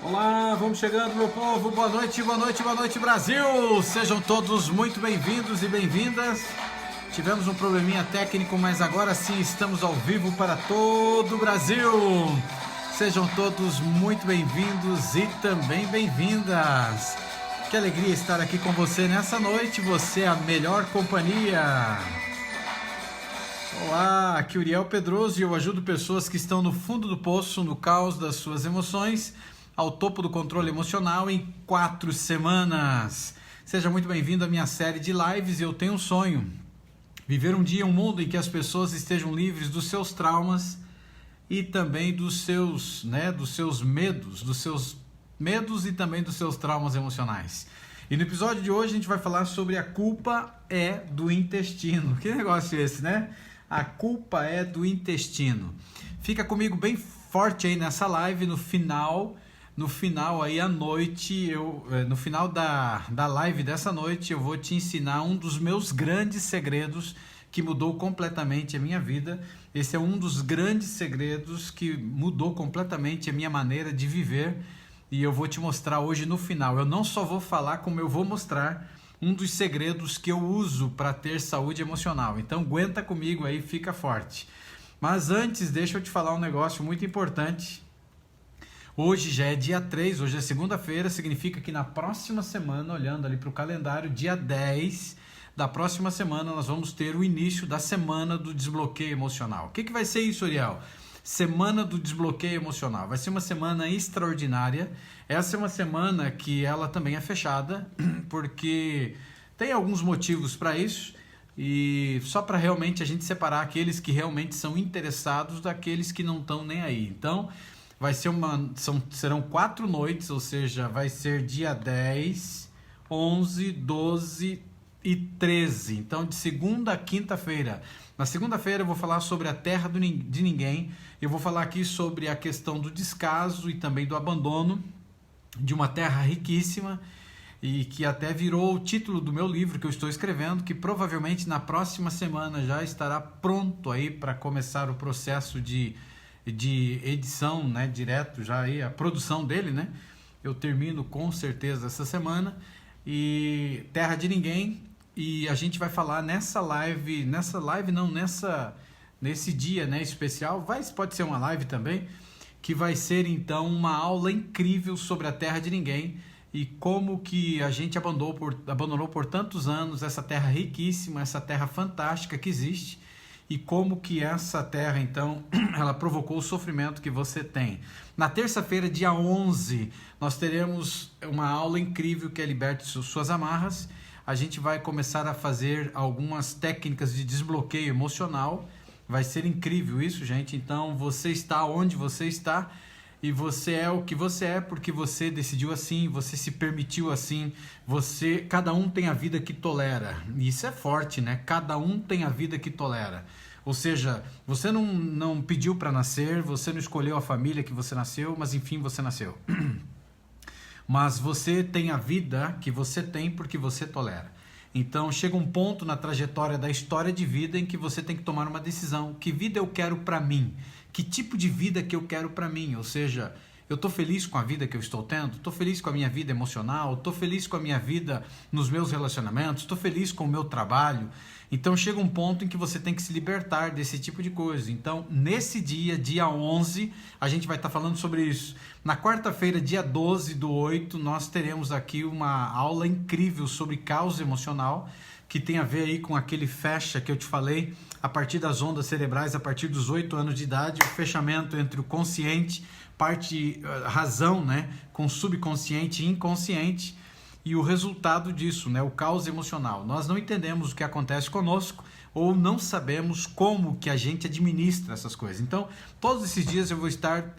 Olá, vamos chegando, meu povo. Boa noite, boa noite, boa noite, Brasil. Sejam todos muito bem-vindos e bem-vindas. Tivemos um probleminha técnico, mas agora sim estamos ao vivo para todo o Brasil. Sejam todos muito bem-vindos e também bem-vindas. Que alegria estar aqui com você nessa noite. Você é a melhor companhia. Olá, aqui é Uriel Pedroso e eu ajudo pessoas que estão no fundo do poço, no caos das suas emoções, ao topo do controle emocional em 4 semanas. Seja muito bem-vindo à minha série de lives. Eu tenho um sonho: viver um dia um mundo em que as pessoas estejam livres dos seus traumas e também dos seus medos e também dos seus traumas emocionais. E no episódio de hoje a gente vai falar sobre a culpa é do intestino. Que negócio é esse, né? A culpa é do intestino. Fica comigo bem forte aí nessa live. No final aí à noite, no final da live dessa noite, eu vou te ensinar um dos meus grandes segredos que mudou completamente a minha vida. Esse é um dos grandes segredos que mudou completamente a minha maneira de viver. E eu vou te mostrar hoje no final. Eu não só vou falar, como eu vou mostrar um dos segredos que eu uso para ter saúde emocional. Então aguenta comigo aí, fica forte. Mas antes, deixa eu te falar um negócio muito importante. Hoje já é dia 3, hoje é segunda-feira, significa que na próxima semana, olhando ali para o calendário, dia 10 da próxima semana, nós vamos ter o início da Semana do Desbloqueio Emocional. O que vai ser isso, Ariel? Semana do Desbloqueio Emocional. Vai ser uma semana extraordinária. Essa é uma semana que ela também é fechada, porque tem alguns motivos para isso, e só para realmente a gente separar aqueles que realmente são interessados daqueles que não estão nem aí. Então, vai ser serão 4 noites, ou seja, vai ser dia 10, 11, 12 e 13. Então, de segunda a quinta-feira. Na segunda-feira eu vou falar sobre a terra de ninguém. Eu vou falar aqui sobre a questão do descaso e também do abandono de uma terra riquíssima, e que até virou o título do meu livro que eu estou escrevendo, que provavelmente na próxima semana já estará pronto aí para começar o processo de edição, né, direto já aí, a produção dele, né? Eu termino com certeza essa semana. E terra de ninguém. E a gente vai falar nesse dia, né, especial, pode ser uma live também, que vai ser então uma aula incrível sobre a terra de ninguém e como que a gente abandonou por tantos anos essa terra riquíssima, essa terra fantástica que existe, e como que essa terra então ela provocou o sofrimento que você tem. Na terça-feira, dia 11, nós teremos uma aula incrível que é Liberte Suas Amarras. A gente vai começar a fazer algumas técnicas de desbloqueio emocional. Vai ser incrível isso, gente. Então, você está onde você está e você é o que você é porque você decidiu assim, você se permitiu assim. Cada um tem a vida que tolera. Isso é forte, né? Cada um tem a vida que tolera. Ou seja, você não pediu para nascer, você não escolheu a família que você nasceu, mas enfim, você nasceu. Mas você tem a vida que você tem porque você tolera. Então chega um ponto na trajetória da história de vida em que você tem que tomar uma decisão. Que vida eu quero para mim? Que tipo de vida que eu quero para mim? Ou seja, eu estou feliz com a vida que eu estou tendo? Estou feliz com a minha vida emocional? Estou feliz com a minha vida nos meus relacionamentos? Estou feliz com o meu trabalho? Então chega um ponto em que você tem que se libertar desse tipo de coisa. Então nesse dia 11, a gente vai estar falando sobre isso. Na quarta-feira, dia 12/8, nós teremos aqui uma aula incrível sobre caos emocional, que tem a ver aí com aquele fecha que eu te falei, a partir das ondas cerebrais, a partir dos 8 anos de idade, o fechamento entre o consciente, razão, né, com subconsciente e inconsciente, e o resultado disso, né, o caos emocional. Nós não entendemos o que acontece conosco ou não sabemos como que a gente administra essas coisas. Então, todos esses dias eu vou estar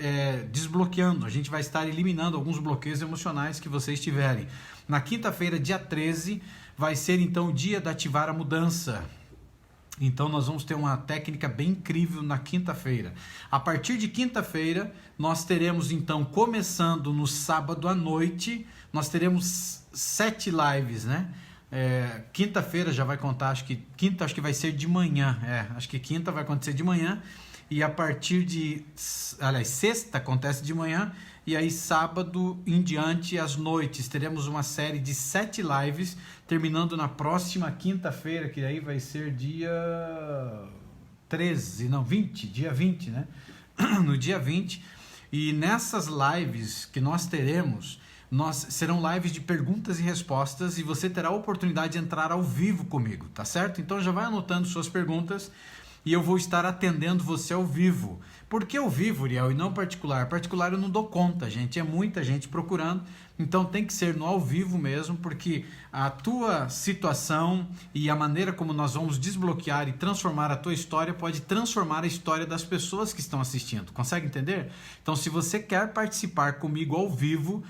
desbloqueando, a gente vai estar eliminando alguns bloqueios emocionais que vocês tiverem. Na quinta-feira, dia 13, vai ser então o dia de ativar a mudança. Então nós vamos ter uma técnica bem incrível na quinta-feira. A partir de quinta-feira, nós teremos então, começando no sábado à noite, nós teremos 7 lives, né? Quinta-feira já vai contar, acho que vai ser de manhã. Acho que quinta vai acontecer de manhã. E a partir de... Aliás, sexta acontece de manhã. E aí sábado em diante, às noites, teremos uma série de 7 lives, terminando na próxima quinta-feira, que aí vai ser dia 20, dia 20, né? No dia 20. E nessas lives que nós teremos, serão lives de perguntas e respostas, e você terá a oportunidade de entrar ao vivo comigo, tá certo? Então já vai anotando suas perguntas e eu vou estar atendendo você ao vivo. Por que ao vivo, Uriel, e não particular? Particular eu não dou conta, gente, é muita gente procurando, então tem que ser no ao vivo mesmo, porque a tua situação e a maneira como nós vamos desbloquear e transformar a tua história pode transformar a história das pessoas que estão assistindo. Consegue entender? Então, se você quer participar comigo ao vivo,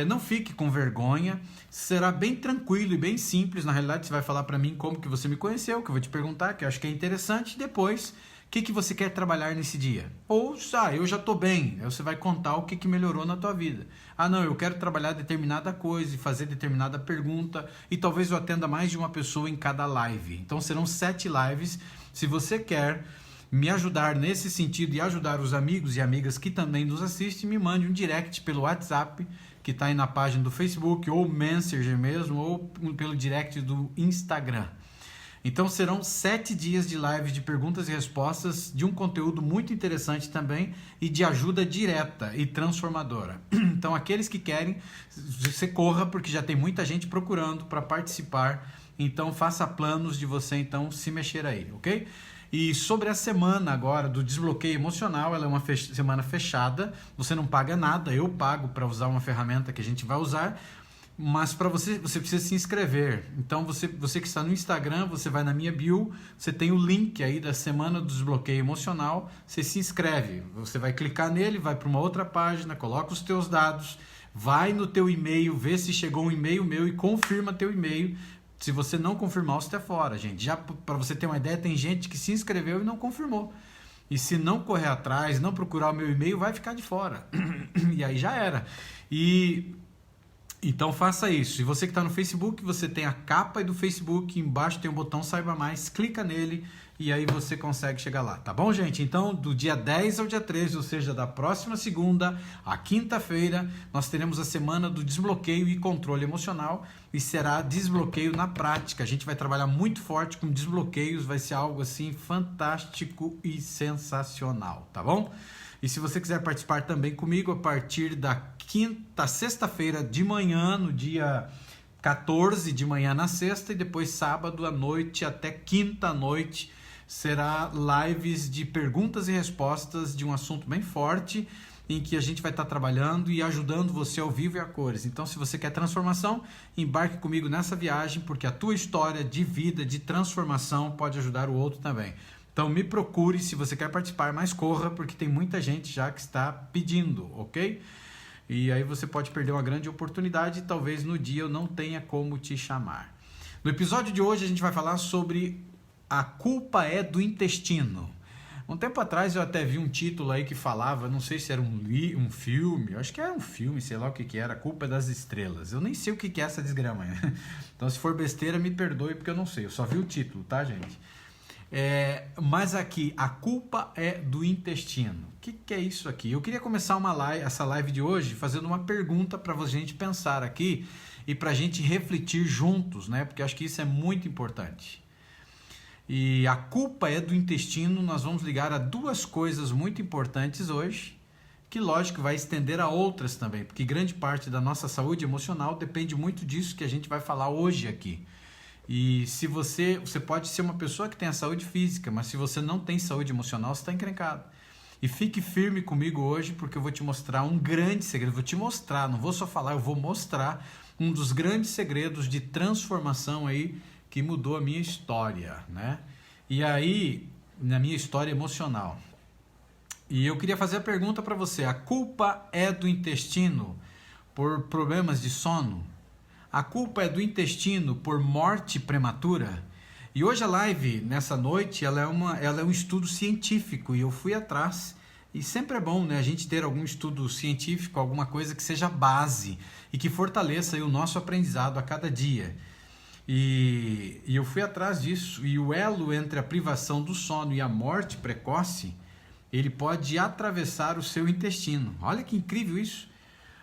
não fique com vergonha, será bem tranquilo e bem simples. Na realidade, você vai falar para mim como que você me conheceu, que eu vou te perguntar, que eu acho que é interessante. Depois, o que você quer trabalhar nesse dia? Ou, eu já estou bem, aí você vai contar o que melhorou na tua vida. Não, eu quero trabalhar determinada coisa e fazer determinada pergunta, e talvez eu atenda mais de uma pessoa em cada live. Então serão 7 lives. Se você quer me ajudar nesse sentido e ajudar os amigos e amigas que também nos assistem, me mande um direct pelo WhatsApp, que está aí na página do Facebook, ou Messenger mesmo, ou pelo direct do Instagram. Então serão 7 dias de live de perguntas e respostas, de um conteúdo muito interessante também e de ajuda direta e transformadora. Então aqueles que querem, você corra, porque já tem muita gente procurando para participar. Então faça planos de você então se mexer aí, ok? E sobre a semana agora do desbloqueio emocional, ela é uma semana fechada, você não paga nada, eu pago para usar uma ferramenta que a gente vai usar, mas para você precisa se inscrever. Então você que está no Instagram, você vai na minha bio, você tem o link aí da semana do desbloqueio emocional, você se inscreve, você vai clicar nele, vai para uma outra página, coloca os teus dados, vai no teu e-mail, vê se chegou um e-mail meu e confirma teu e-mail. Se você não confirmar, você está fora, gente. Já para você ter uma ideia, tem gente que se inscreveu e não confirmou. E se não correr atrás, não procurar o meu e-mail, vai ficar de fora. E aí já era. Então faça isso. E você que está no Facebook, você tem a capa do Facebook, embaixo tem o botão Saiba Mais, clica nele e aí você consegue chegar lá, tá bom, gente? Então, do dia 10 ao dia 13, ou seja, da próxima segunda à quinta-feira, nós teremos a semana do desbloqueio e controle emocional, e será desbloqueio na prática. A gente vai trabalhar muito forte com desbloqueios, vai ser algo assim fantástico e sensacional, tá bom? E se você quiser participar também comigo, a partir da sexta-feira de manhã, no dia 14 de manhã na sexta, e depois sábado à noite até quinta à noite, será lives de perguntas e respostas de um assunto bem forte, em que a gente vai estar trabalhando e ajudando você ao vivo e a cores. Então, se você quer transformação, embarque comigo nessa viagem, porque a tua história de vida, de transformação, pode ajudar o outro também. Então, me procure se você quer participar, mas corra, porque tem muita gente já que está pedindo, ok? E aí você pode perder uma grande oportunidade e talvez no dia eu não tenha como te chamar. No episódio de hoje a gente vai falar sobre a culpa é do intestino. Um tempo atrás eu até vi um título aí que falava, não sei se era um filme, eu acho que era um filme, sei lá o que era, A Culpa é das Estrelas. Eu nem sei o que é essa desgrama. Então se for besteira me perdoe porque eu não sei, eu só vi o título, tá, gente? Mas aqui, a culpa é do intestino. O que é isso aqui? Eu queria começar essa live de hoje fazendo uma pergunta para a gente pensar aqui e para a gente refletir juntos, né? Porque acho que isso é muito importante. E a culpa é do intestino, nós vamos ligar a 2 coisas muito importantes hoje, que lógico vai estender a outras também, porque grande parte da nossa saúde emocional depende muito disso que a gente vai falar hoje aqui. E se você pode ser uma pessoa que tem a saúde física, mas se você não tem saúde emocional, você está encrencado. E fique firme comigo hoje, porque eu vou te mostrar um grande segredo. Vou te mostrar, não vou só falar, eu vou mostrar um dos grandes segredos de transformação aí que mudou a minha história, né? E aí, na minha história emocional. E eu queria fazer a pergunta para você: a culpa é do intestino por problemas de sono? A culpa é do intestino por morte prematura? E hoje a live, nessa noite, ela é um estudo científico e eu fui atrás. E sempre é bom, né, a gente ter algum estudo científico, alguma coisa que seja base e que fortaleça aí o nosso aprendizado a cada dia. E eu fui atrás disso. E o elo entre a privação do sono e a morte precoce, ele pode atravessar o seu intestino. Olha que incrível isso.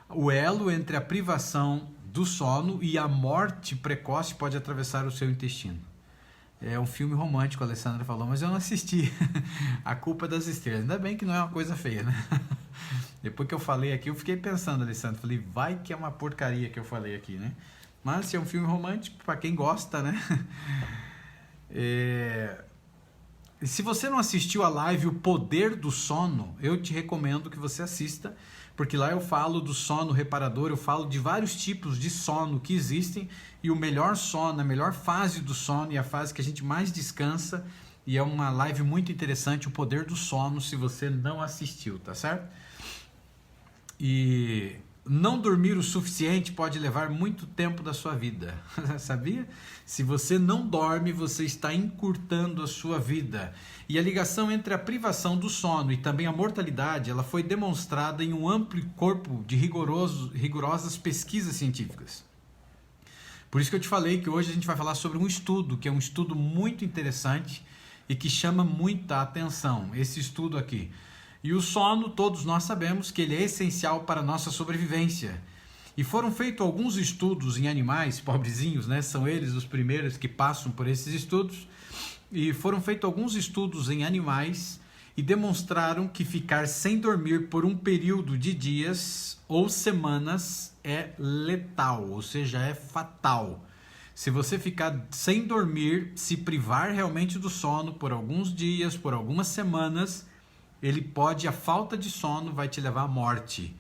O elo entre a privação do sono e a morte precoce pode atravessar o seu intestino. É um filme romântico, a Alessandra falou, mas eu não assisti. A Culpa das Estrelas. Ainda bem que não é uma coisa feia, né? Depois que eu falei aqui, eu fiquei pensando, Alessandra. Falei, vai que é uma porcaria que eu falei aqui, né? Mas se é um filme romântico, para quem gosta, né? Se você não assistiu a live O Poder do Sono, eu te recomendo que você assista, porque lá eu falo do sono reparador, eu falo de vários tipos de sono que existem, e o melhor sono, a melhor fase do sono e a fase que a gente mais descansa, e é uma live muito interessante, O Poder do Sono, se você não assistiu, tá certo? E não dormir o suficiente pode levar muito tempo da sua vida, sabia? Se você não dorme, você está encurtando a sua vida. E a ligação entre a privação do sono e também a mortalidade, ela foi demonstrada em um amplo corpo de rigorosas pesquisas científicas. Por isso que eu te falei que hoje a gente vai falar sobre um estudo, que é um estudo muito interessante e que chama muita atenção, esse estudo aqui. E o sono, todos nós sabemos que ele é essencial para a nossa sobrevivência. E foram feitos alguns estudos em animais, pobrezinhos, né? São eles os primeiros que passam por esses estudos. E foram feitos alguns estudos em animais e demonstraram que ficar sem dormir por um período de dias ou semanas é letal, ou seja, é fatal. Se você ficar sem dormir, se privar realmente do sono por alguns dias, por algumas semanas, a falta de sono vai te levar à morte.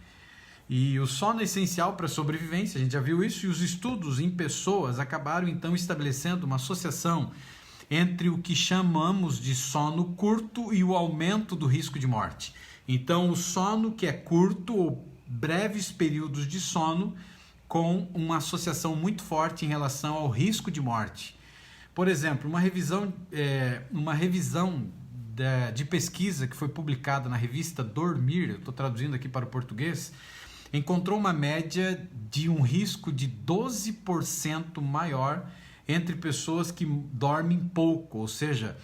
E o sono é essencial para a sobrevivência, a gente já viu isso, e os estudos em pessoas acabaram então estabelecendo uma associação entre o que chamamos de sono curto e o aumento do risco de morte. Então, o sono que é curto ou breves períodos de sono com uma associação muito forte em relação ao risco de morte. Por exemplo, uma revisão de pesquisa que foi publicada na revista Dormir, eu estou traduzindo aqui para o português, encontrou uma média de um risco de 12% maior entre pessoas que dormem pouco, ou seja,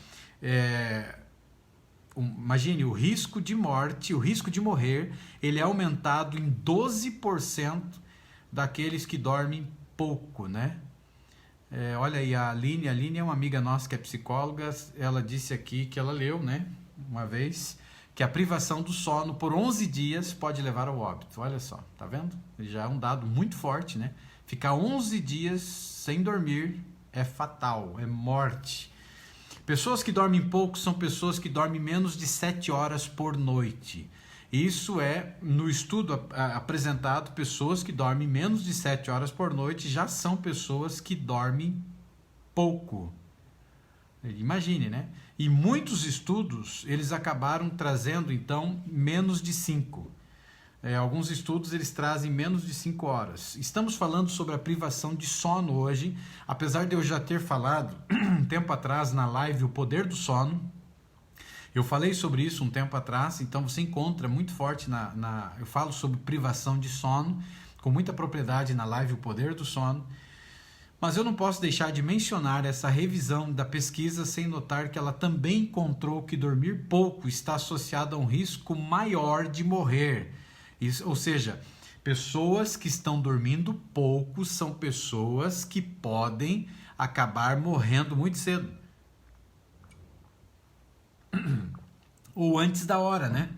imagine, o risco de morte, o risco de morrer, ele é aumentado em 12% daqueles que dormem pouco, né? Olha aí, a Aline é uma amiga nossa que é psicóloga, ela disse aqui que ela leu, né, uma vez, que a privação do sono por 11 dias pode levar ao óbito. Olha só, tá vendo? Já é um dado muito forte, né? Ficar 11 dias sem dormir é fatal, é morte. Pessoas que dormem pouco são pessoas que dormem menos de 7 horas por noite. Isso é, no estudo apresentado, pessoas que dormem menos de 7 horas por noite já são pessoas que dormem pouco. Imagine, né? E muitos estudos, eles acabaram trazendo, então, menos de 5. Alguns estudos, eles trazem menos de 5 horas. Estamos falando sobre a privação de sono hoje, apesar de eu já ter falado um tempo atrás na live O Poder do Sono. Eu falei sobre isso um tempo atrás, então você encontra muito forte eu falo sobre privação de sono, com muita propriedade na live O Poder do Sono. Mas eu não posso deixar de mencionar essa revisão da pesquisa sem notar que ela também encontrou que dormir pouco está associado a um risco maior de morrer. Ou seja, pessoas que estão dormindo pouco são pessoas que podem acabar morrendo muito cedo. Ou antes da hora, né?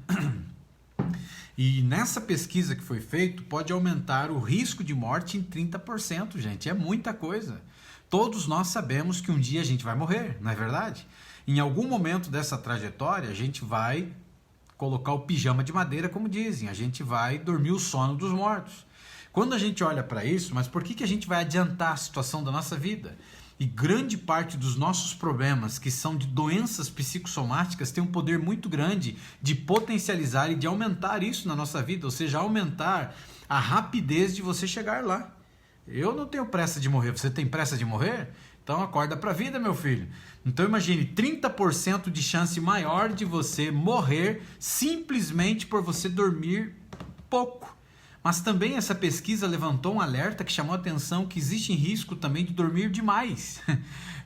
E nessa pesquisa que foi feita, pode aumentar o risco de morte em 30%, gente. É muita coisa. Todos nós sabemos que um dia a gente vai morrer, não é verdade? Em algum momento dessa trajetória, a gente vai colocar o pijama de madeira, como dizem. A gente vai dormir o sono dos mortos. Quando a gente olha para isso, mas por que a gente vai adiantar a situação da nossa vida? E grande parte dos nossos problemas, que são de doenças psicossomáticas, tem um poder muito grande de potencializar e de aumentar isso na nossa vida, ou seja, aumentar a rapidez de você chegar lá. Eu não tenho pressa de morrer, você tem pressa de morrer? Então acorda para a vida, meu filho. Então imagine, 30% de chance maior de você morrer simplesmente por você dormir pouco. Mas também essa pesquisa levantou um alerta que chamou a atenção que existe risco também de dormir demais.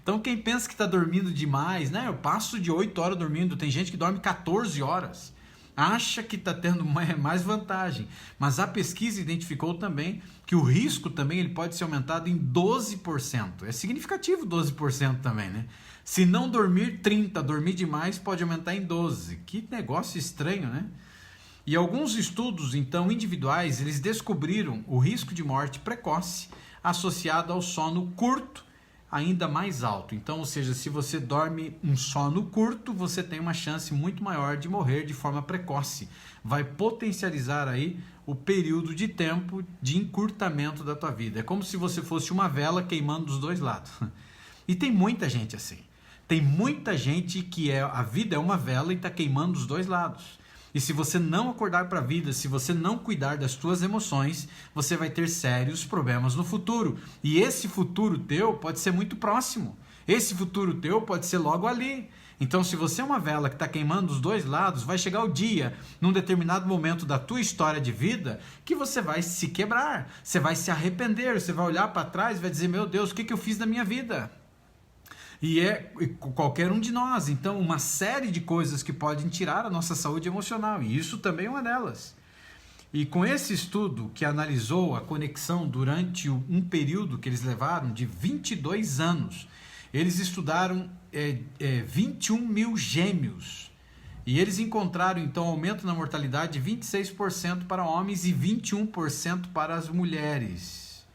Então quem pensa que está dormindo demais, né? Eu passo de 8 horas dormindo, tem gente que dorme 14 horas. Acha que está tendo mais vantagem. Mas a pesquisa identificou também que o risco também ele pode ser aumentado em 12%. É significativo 12% também, né? Se não dormir 30%, dormir demais pode aumentar em 12%. Que negócio estranho, né? E alguns estudos, então, individuais, eles descobriram o risco de morte precoce associado ao sono curto ainda mais alto. Então, ou seja, se você dorme um sono curto, você tem uma chance muito maior de morrer de forma precoce. Vai potencializar aí o período de tempo de encurtamento da tua vida. É como se você fosse uma vela queimando dos dois lados. E tem muita gente assim. Tem muita gente que a vida é uma vela e está queimando dos dois lados. E se você não acordar para a vida, se você não cuidar das suas emoções, você vai ter sérios problemas no futuro. E esse futuro teu pode ser muito próximo. Esse futuro teu pode ser logo ali. Então, se você é uma vela que está queimando dos dois lados, vai chegar o dia, num determinado momento da tua história de vida, que você vai se quebrar, você vai se arrepender, você vai olhar para trás e vai dizer, meu Deus, o que eu fiz da minha vida? E é qualquer um de nós. Então, uma série de coisas que podem tirar a nossa saúde emocional. E isso também é uma delas. E com esse estudo que analisou a conexão durante um período que eles levaram de 22 anos, eles estudaram 21 mil gêmeos. E eles encontraram, então, aumento na mortalidade de 26% para homens e 21% para as mulheres.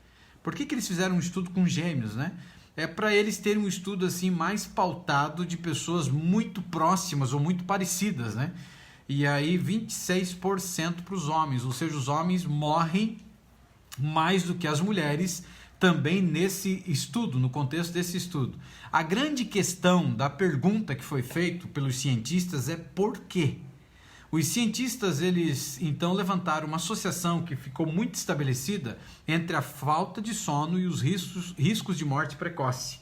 Por que eles fizeram um estudo com gêmeos, né? É para eles terem um estudo assim mais pautado de pessoas muito próximas ou muito parecidas, né? E aí 26% para os homens, ou seja, os homens morrem mais do que as mulheres também nesse estudo, no contexto desse estudo. A grande questão da pergunta que foi feita pelos cientistas é por quê? Os cientistas, eles então levantaram uma associação que ficou muito estabelecida entre a falta de sono e os riscos de morte precoce.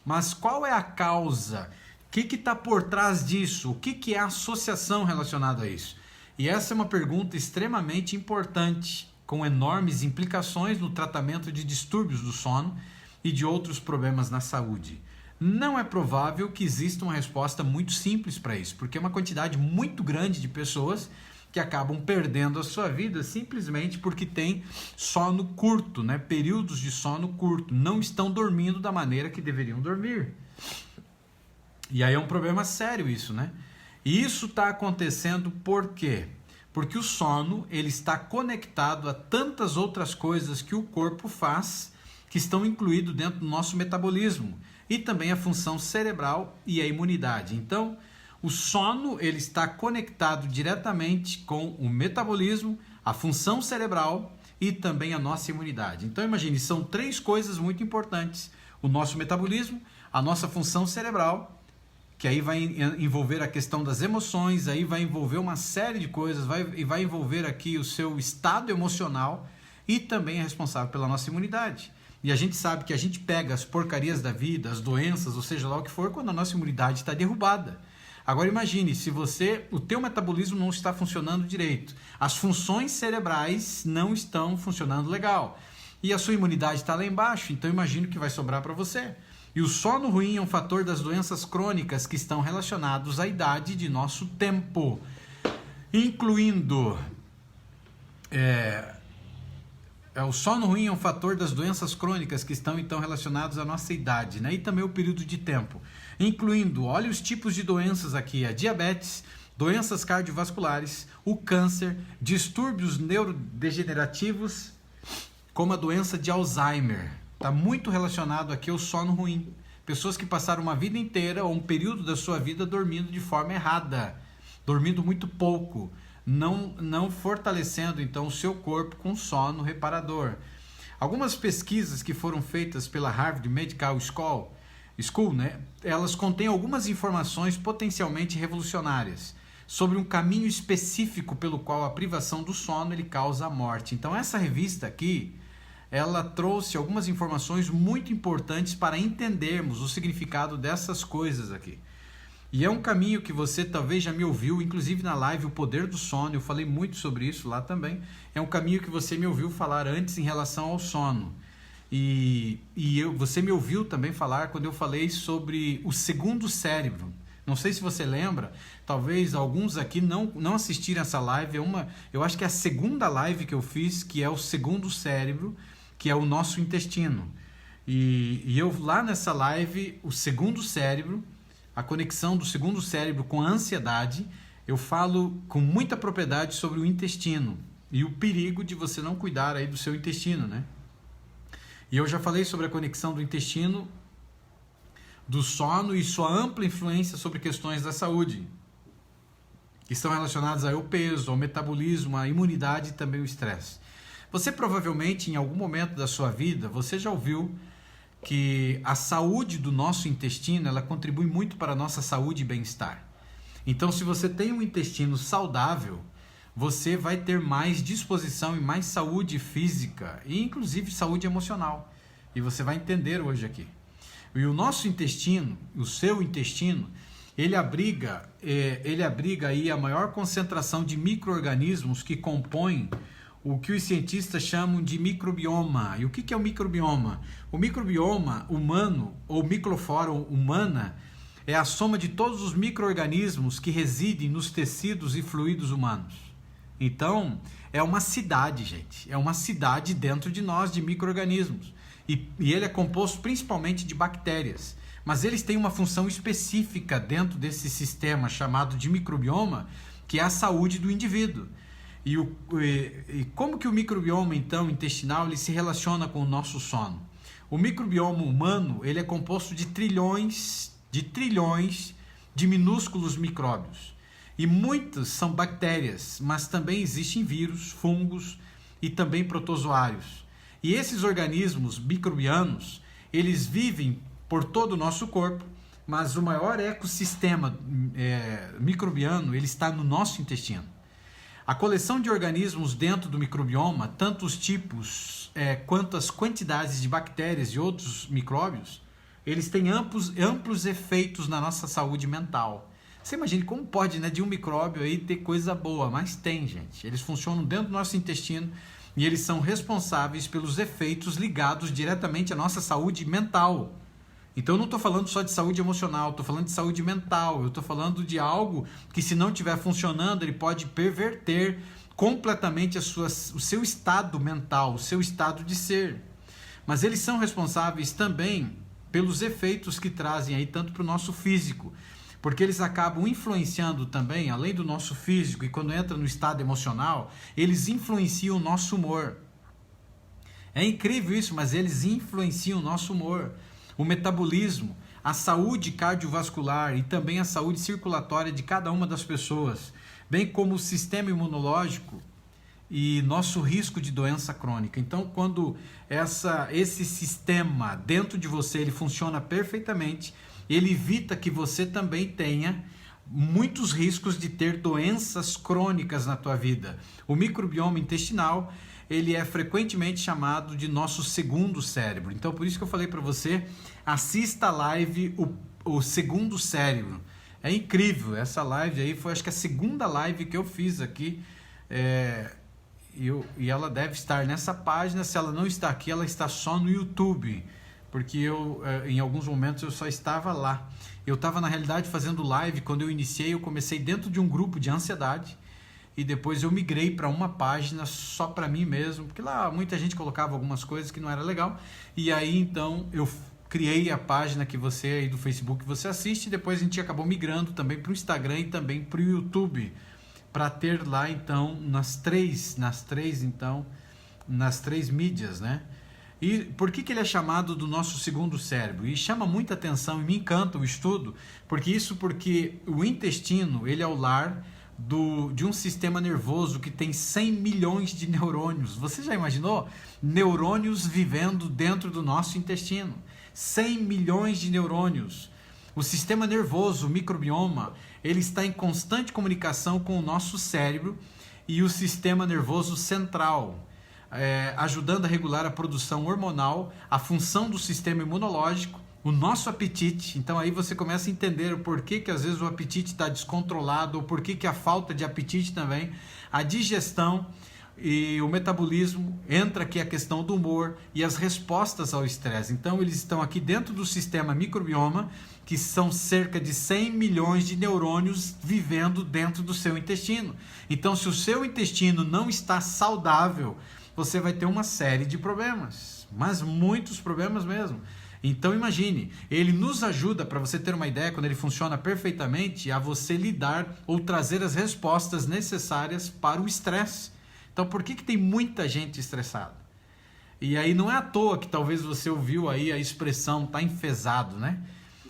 Mas qual é a causa? O que está por trás disso? O que é a associação relacionada a isso? E essa é uma pergunta extremamente importante, com enormes implicações no tratamento de distúrbios do sono e de outros problemas na saúde. Não é provável que exista uma resposta muito simples para isso, porque é uma quantidade muito grande de pessoas que acabam perdendo a sua vida simplesmente porque tem sono curto, né? Períodos de sono curto, não estão dormindo da maneira que deveriam dormir. E aí é um problema sério isso, né? E isso está acontecendo por quê? Porque o sono ele está conectado a tantas outras coisas que o corpo faz que estão incluídos dentro do nosso metabolismo. E também a função cerebral e a imunidade. Então, o sono ele está conectado diretamente com o metabolismo, a função cerebral e também a nossa imunidade. Então, imagine, são três coisas muito importantes. O nosso metabolismo, a nossa função cerebral, que aí vai envolver a questão das emoções, aí vai envolver uma série de coisas, vai envolver aqui o seu estado emocional e também é responsável pela nossa imunidade. E a gente sabe que a gente pega as porcarias da vida, as doenças, ou seja lá o que for, quando a nossa imunidade está derrubada. Agora imagine, se o teu metabolismo não está funcionando direito, as funções cerebrais não estão funcionando legal, e a sua imunidade está lá embaixo, então imagine o que vai sobrar para você. E o sono ruim é um fator das doenças crônicas que estão relacionados à idade de nosso tempo, incluindo... O sono ruim é um fator das doenças crônicas que estão então relacionados à nossa idade, né? E também o período de tempo, incluindo, olha os tipos de doenças aqui, a diabetes, doenças cardiovasculares, o câncer, distúrbios neurodegenerativos, como a doença de Alzheimer. Está muito relacionado aqui ao sono ruim. Pessoas que passaram uma vida inteira ou um período da sua vida dormindo de forma errada, dormindo muito pouco, não fortalecendo então o seu corpo com sono reparador. Algumas pesquisas que foram feitas pela Harvard Medical School, né, elas contêm algumas informações potencialmente revolucionárias sobre um caminho específico pelo qual a privação do sono ele causa a morte. Então essa revista aqui, ela trouxe algumas informações muito importantes para entendermos o significado dessas coisas aqui. E é um caminho que você talvez já me ouviu, inclusive na live O Poder do Sono, eu falei muito sobre isso lá também. É um caminho que você me ouviu falar antes em relação ao sono. Você me ouviu também falar quando eu falei sobre o segundo cérebro. Não sei se você lembra, talvez alguns aqui não assistiram essa live. Eu acho que é a segunda live que eu fiz, que é o segundo cérebro, que é o nosso intestino. E eu lá nessa live, o segundo cérebro, a conexão do segundo cérebro com a ansiedade, eu falo com muita propriedade sobre o intestino e o perigo de você não cuidar aí do seu intestino, né? E eu já falei sobre a conexão do intestino, do sono e sua ampla influência sobre questões da saúde, que estão relacionadas ao peso, ao metabolismo, à imunidade e também ao estresse. Você provavelmente, em algum momento da sua vida, você já ouviu que a saúde do nosso intestino, ela contribui muito para a nossa saúde e bem-estar. Então, se você tem um intestino saudável, você vai ter mais disposição e mais saúde física e inclusive saúde emocional. E você vai entender hoje aqui. E o nosso intestino, o seu intestino, ele abriga aí a maior concentração de micro-organismos que compõem o que os cientistas chamam de microbioma. E o que é o microbioma? O microbioma humano, ou microflora humana, é a soma de todos os micro-organismos que residem nos tecidos e fluidos humanos. Então, é uma cidade, gente. É uma cidade dentro de nós de micro-organismos. E ele é composto principalmente de bactérias. Mas eles têm uma função específica dentro desse sistema chamado de microbioma, que é a saúde do indivíduo. E como que o microbioma, então, intestinal, ele se relaciona com o nosso sono? O microbioma humano, ele é composto de trilhões de minúsculos micróbios. E muitos são bactérias, mas também existem vírus, fungos e também protozoários. E esses organismos microbianos, eles vivem por todo o nosso corpo, mas o maior ecossistema microbiano, ele está no nosso intestino. A coleção de organismos dentro do microbioma, tanto os tipos quanto as quantidades de bactérias e outros micróbios, eles têm amplos efeitos na nossa saúde mental. Você imagina como pode, né, de um micróbio aí ter coisa boa, mas tem, gente. Eles funcionam dentro do nosso intestino e eles são responsáveis pelos efeitos ligados diretamente à nossa saúde mental. Então eu não estou falando só de saúde emocional, estou falando de saúde mental, eu estou falando de algo que, se não estiver funcionando, ele pode perverter completamente o seu estado mental, o seu estado de ser. Mas eles são responsáveis também pelos efeitos que trazem aí tanto para o nosso físico, porque eles acabam influenciando também, além do nosso físico, e quando entra no estado emocional, eles influenciam o nosso humor. É incrível isso, mas eles influenciam o nosso humor. O metabolismo, a saúde cardiovascular e também a saúde circulatória de cada uma das pessoas, bem como o sistema imunológico e nosso risco de doença crônica. Então, quando esse sistema dentro de você ele funciona perfeitamente, ele evita que você também tenha muitos riscos de ter doenças crônicas na tua vida. O microbioma intestinal, ele é frequentemente chamado de nosso segundo cérebro. Então, por isso que eu falei para você, assista a live o segundo cérebro. É incrível, essa live aí foi, acho que a segunda live que eu fiz aqui, e ela deve estar nessa página. Se ela não está aqui, ela está só no YouTube, porque em alguns momentos eu só estava lá. Eu estava, na realidade, fazendo live. Quando eu iniciei, eu comecei dentro de um grupo de ansiedade, e depois eu migrei para uma página só para mim mesmo, porque lá muita gente colocava algumas coisas que não era legal, e aí então eu criei a página que você aí do Facebook você assiste, e depois a gente acabou migrando também para o Instagram e também para o YouTube, para ter lá então nas três mídias, né? E por que ele é chamado do nosso segundo cérebro? E chama muita atenção e me encanta o estudo, porque o intestino, ele é o lar de um sistema nervoso que tem 100 milhões de neurônios. Você já imaginou? Neurônios vivendo dentro do nosso intestino. 100 milhões de neurônios. O sistema nervoso, o microbioma, ele está em constante comunicação com o nosso cérebro e o sistema nervoso central, ajudando a regular a produção hormonal, a função do sistema imunológico o nosso apetite. Então aí você começa a entender o porquê que às vezes o apetite está descontrolado, ou porquê que a falta de apetite também, a digestão e o metabolismo, entra aqui a questão do humor e as respostas ao estresse. Então eles estão aqui dentro do sistema microbioma, que são cerca de 100 milhões de neurônios vivendo dentro do seu intestino. Então se o seu intestino não está saudável, você vai ter uma série de problemas, mas muitos problemas mesmo. Então imagine, ele nos ajuda, para você ter uma ideia, quando ele funciona perfeitamente, a você lidar ou trazer as respostas necessárias para o estresse. Então por que tem muita gente estressada? E aí não é à toa que talvez você ouviu aí a expressão tá enfesado, né?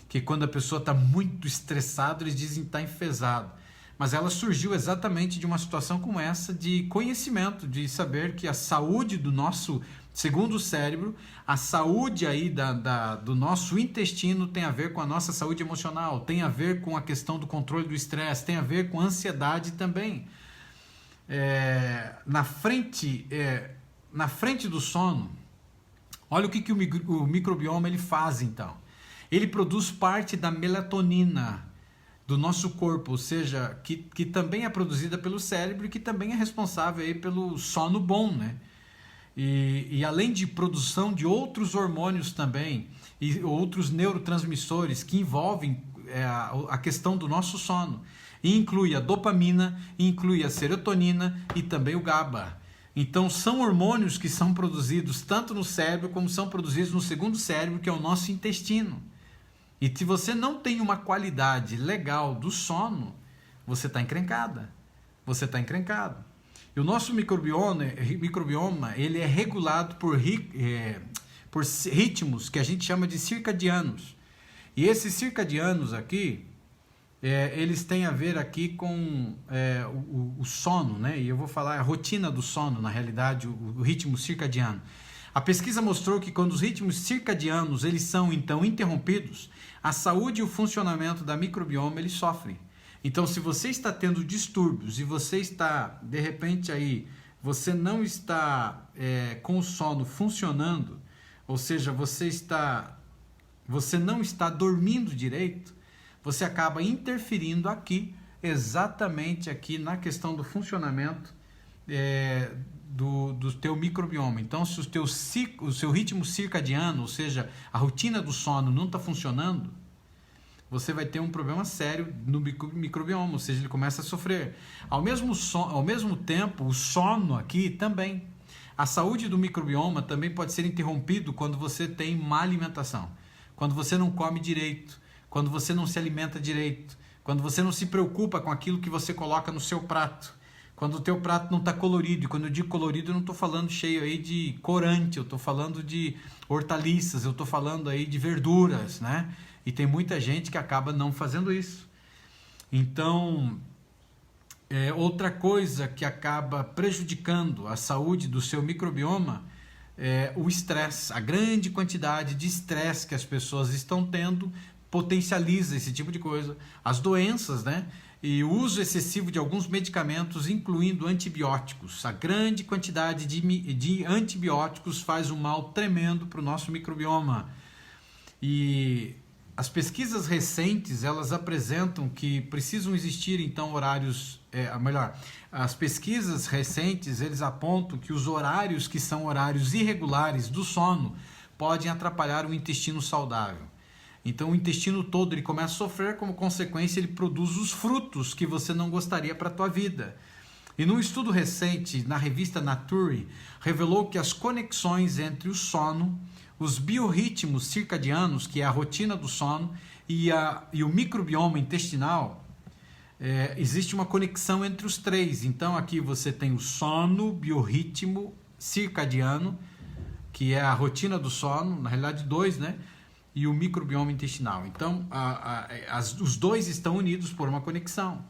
Que quando a pessoa está muito estressada, eles dizem tá enfesado. Mas ela surgiu exatamente de uma situação como essa, de conhecimento, de saber que a saúde do nosso segundo cérebro, a saúde aí do nosso intestino tem a ver com a nossa saúde emocional, tem a ver com a questão do controle do estresse, tem a ver com a ansiedade também. Na frente do sono, olha o que o microbioma ele faz então. Ele produz parte da melatonina do nosso corpo, ou seja, que também é produzida pelo cérebro e que também é responsável aí pelo sono bom, né? E além de produção de outros hormônios também e outros neurotransmissores que envolvem a questão do nosso sono. E inclui a dopamina, inclui a serotonina e também o GABA. Então são hormônios que são produzidos tanto no cérebro como são produzidos no segundo cérebro, que é o nosso intestino. E se você não tem uma qualidade legal do sono, você está encrencada. Você está encrencado. E o nosso microbioma ele é regulado por ritmos que a gente chama de circadianos. E esses circadianos aqui, eles têm a ver aqui com o sono, né? E eu vou falar a rotina do sono, na realidade, o ritmo circadiano. A pesquisa mostrou que quando os ritmos circadianos eles são então interrompidos, a saúde e o funcionamento da microbioma eles sofrem. Então, se você está tendo distúrbios e você está, de repente, aí, você não está com o sono funcionando, ou seja, você não está dormindo direito, você acaba interferindo aqui, exatamente aqui na questão do funcionamento do teu microbioma. Então, se o seu ritmo circadiano, ou seja, a rotina do sono não está funcionando, você vai ter um problema sério no microbioma, ou seja, ele começa a sofrer. Ao mesmo tempo, o sono aqui também. A saúde do microbioma também pode ser interrompido quando você tem má alimentação, quando você não come direito, quando você não se alimenta direito, quando você não se preocupa com aquilo que você coloca no seu prato, quando o teu prato não está colorido. E quando eu digo colorido, eu não estou falando cheio aí de corante, eu estou falando de hortaliças, eu estou falando aí de verduras, né? E tem muita gente que acaba não fazendo isso. Então, outra coisa que acaba prejudicando a saúde do seu microbioma é o estresse. A grande quantidade de estresse que as pessoas estão tendo potencializa esse tipo de coisa. As doenças, né? E o uso excessivo de alguns medicamentos, incluindo antibióticos. A grande quantidade de antibióticos faz um mal tremendo para o nosso microbioma. E as pesquisas recentes, elas apresentam que precisam existir, então, horários... as pesquisas recentes, eles apontam que os horários que são horários irregulares do sono podem atrapalhar o intestino saudável. Então, o intestino todo ele começa a sofrer, como consequência, ele produz os frutos que você não gostaria para a tua vida. E num estudo recente, na revista Nature, revelou que as conexões entre o sono, os biorritmos circadianos, que é a rotina do sono, e o microbioma intestinal, existe uma conexão entre os três. Então aqui você tem o sono, biorritmo circadiano, que é a rotina do sono, na realidade dois, né? E o microbioma intestinal. Então os dois estão unidos por uma conexão.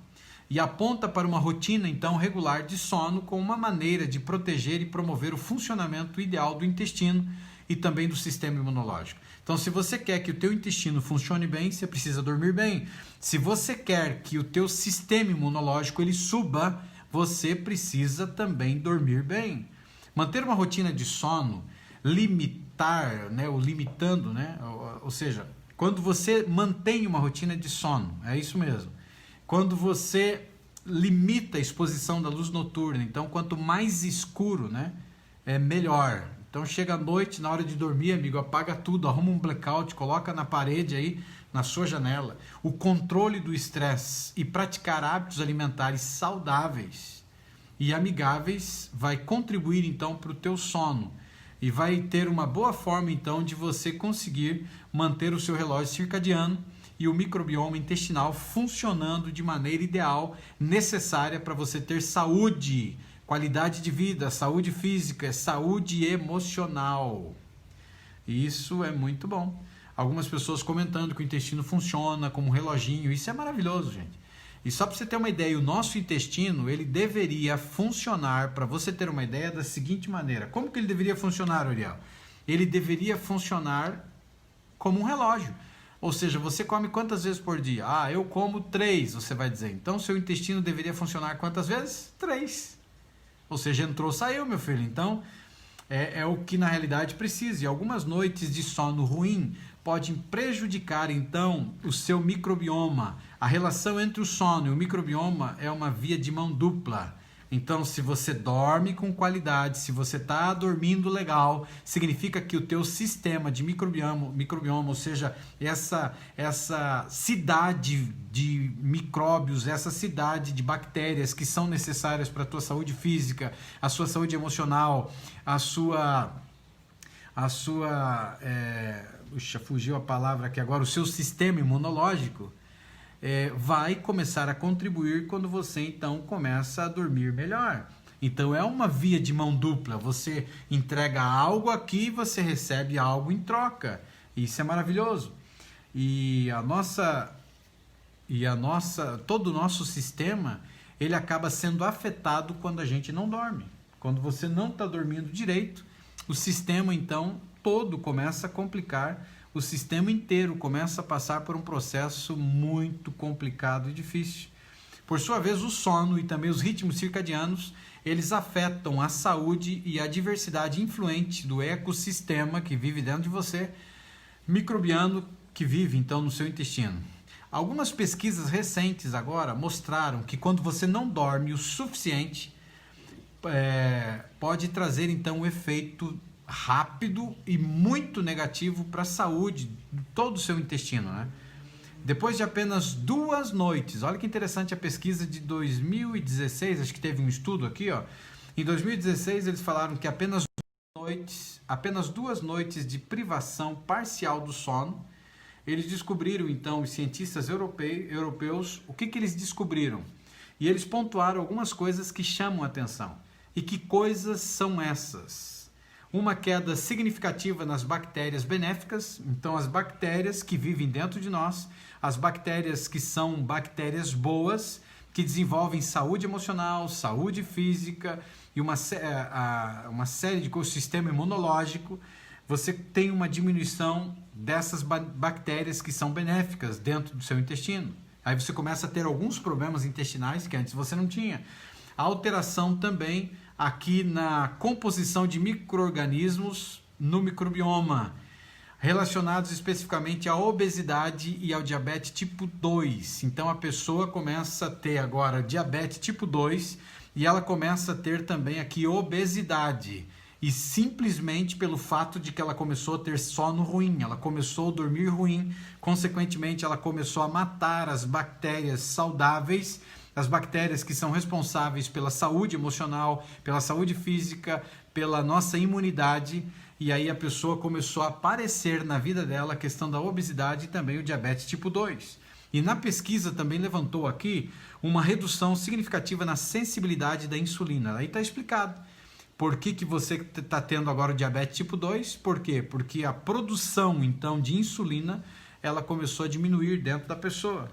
E aponta para uma rotina então regular de sono como uma maneira de proteger e promover o funcionamento ideal do intestino e também do sistema imunológico. Então, se você quer que o teu intestino funcione bem, você precisa dormir bem. Se você quer que o teu sistema imunológico ele suba, você precisa também dormir bem. Manter uma rotina de sono limitar, né, ou limitando, né, ou seja, quando você mantém uma rotina de sono, é isso mesmo. Quando você limita a exposição da luz noturna, então quanto mais escuro, né, é melhor. Então chega à noite, na hora de dormir, amigo, apaga tudo, arruma um blackout, coloca na parede aí, na sua janela. O controle do estresse e praticar hábitos alimentares saudáveis e amigáveis vai contribuir então para o teu sono e vai ter uma boa forma então de você conseguir manter o seu relógio circadiano e o microbioma intestinal funcionando de maneira ideal, necessária para você ter saúde, qualidade de vida, saúde física, saúde emocional. Isso é muito bom. Algumas pessoas comentando que o intestino funciona como um reloginho, isso é maravilhoso, gente. E só para você ter uma ideia, o nosso intestino, ele deveria funcionar, para você ter uma ideia, da seguinte maneira. Como que ele deveria funcionar, Ariel? Ele deveria funcionar como um relógio. Ou seja, você come quantas vezes por dia? Ah, eu como 3, você vai dizer. Então, seu intestino deveria funcionar quantas vezes? 3. Ou seja, entrou, saiu, meu filho. Então, é o que na realidade precisa. E algumas noites de sono ruim podem prejudicar, então, o seu microbioma. A relação entre o sono e o microbioma é uma via de mão dupla. Então, se você dorme com qualidade, se você está dormindo legal, significa que o teu sistema de microbioma, ou seja, essa cidade de micróbios, essa cidade de bactérias que são necessárias para a tua saúde física, a sua saúde emocional, fugiu a palavra aqui agora, o seu sistema imunológico, vai começar a contribuir quando você então começa a dormir melhor. Então é uma via de mão dupla, você entrega algo aqui, você recebe algo em troca. Isso é maravilhoso. Todo o nosso sistema, ele acaba sendo afetado quando a gente não dorme. Quando você não está dormindo direito, o sistema então todo começa a complicar, o sistema inteiro começa a passar por um processo muito complicado e difícil. Por sua vez, o sono e também os ritmos circadianos, eles afetam a saúde e a diversidade influente do ecossistema que vive dentro de você, microbiano que vive então no seu intestino. Algumas pesquisas recentes agora mostraram que quando você não dorme o suficiente, pode trazer então um efeito rápido e muito negativo para a saúde de todo o seu intestino, né? Depois de apenas 2 noites, olha que interessante a pesquisa de 2016, acho que teve um estudo aqui, ó. Em 2016 eles falaram que apenas 2 noites de privação parcial do sono, eles descobriram então, os cientistas europeus, o que eles descobriram? E eles pontuaram algumas coisas que chamam a atenção. E que coisas são essas? Uma queda significativa nas bactérias benéficas, então as bactérias que vivem dentro de nós, as bactérias que são bactérias boas, que desenvolvem saúde emocional, saúde física e uma série de coisas, sistema imunológico, você tem uma diminuição dessas bactérias que são benéficas dentro do seu intestino. Aí você começa a ter alguns problemas intestinais que antes você não tinha. A alteração também aqui na composição de micro-organismos no microbioma, relacionados especificamente à obesidade e ao diabetes tipo 2. Então a pessoa começa a ter agora diabetes tipo 2 e ela começa a ter também aqui obesidade. E simplesmente pelo fato de que ela começou a ter sono ruim, ela começou a dormir ruim, consequentemente ela começou a matar as bactérias saudáveis, as bactérias que são responsáveis pela saúde emocional, pela saúde física, pela nossa imunidade, e aí a pessoa começou a aparecer na vida dela a questão da obesidade e também o diabetes tipo 2. E na pesquisa também levantou aqui uma redução significativa na sensibilidade da insulina. Aí está explicado. Por que você está tendo agora o diabetes tipo 2? Por quê? Porque a produção então de insulina, ela começou a diminuir dentro da pessoa.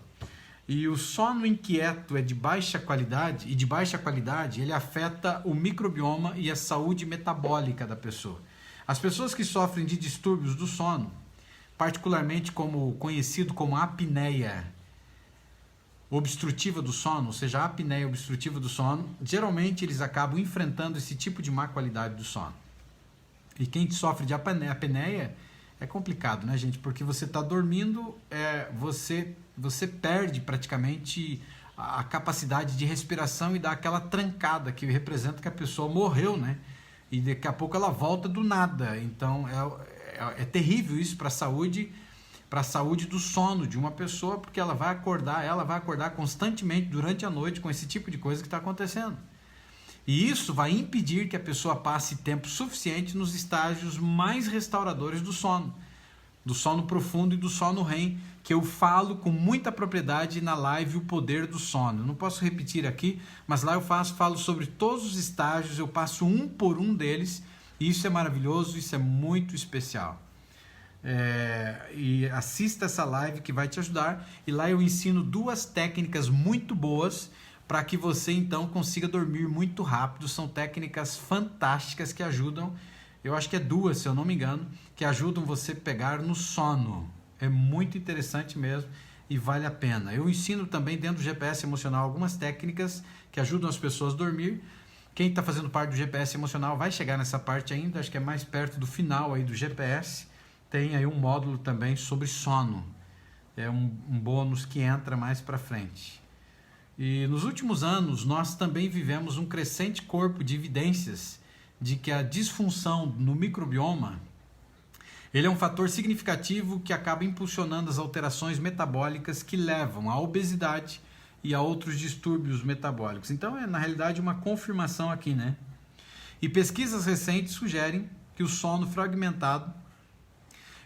E o sono inquieto é de baixa qualidade, e de baixa qualidade ele afeta o microbioma e a saúde metabólica da pessoa. As pessoas que sofrem de distúrbios do sono, particularmente conhecido como apneia obstrutiva do sono, ou seja, a apneia obstrutiva do sono, geralmente eles acabam enfrentando esse tipo de má qualidade do sono. E quem sofre de apneia é complicado, né, gente? Porque você está dormindo, você perde praticamente a capacidade de respiração e dá aquela trancada que representa que a pessoa morreu, né? E daqui a pouco ela volta do nada. Então é terrível isso para a saúde do sono de uma pessoa, porque ela vai acordar constantemente durante a noite com esse tipo de coisa que está acontecendo. E isso vai impedir que a pessoa passe tempo suficiente nos estágios mais restauradores do sono profundo e do sono REM, que eu falo com muita propriedade na live O Poder do Sono. Não posso repetir aqui, mas lá eu falo sobre todos os estágios, eu passo um por um deles, e isso é maravilhoso, isso é muito especial. E assista essa live que vai te ajudar, e lá eu ensino 2 técnicas muito boas para que você então consiga dormir muito rápido. São técnicas fantásticas que ajudam, eu acho que é 2, se eu não me engano, que ajudam você a pegar no sono. É muito interessante mesmo e vale a pena. Eu ensino também dentro do GPS Emocional algumas técnicas que ajudam as pessoas a dormir. Quem está fazendo parte do GPS Emocional vai chegar nessa parte ainda, acho que é mais perto do final aí do GPS. Tem aí um módulo também sobre sono. É um bônus que entra mais para frente. E nos últimos anos, nós também vivemos um crescente corpo de evidências de que a disfunção no microbioma, ele é um fator significativo que acaba impulsionando as alterações metabólicas que levam à obesidade e a outros distúrbios metabólicos. Então, é na realidade uma confirmação aqui, né? E pesquisas recentes sugerem que o sono fragmentado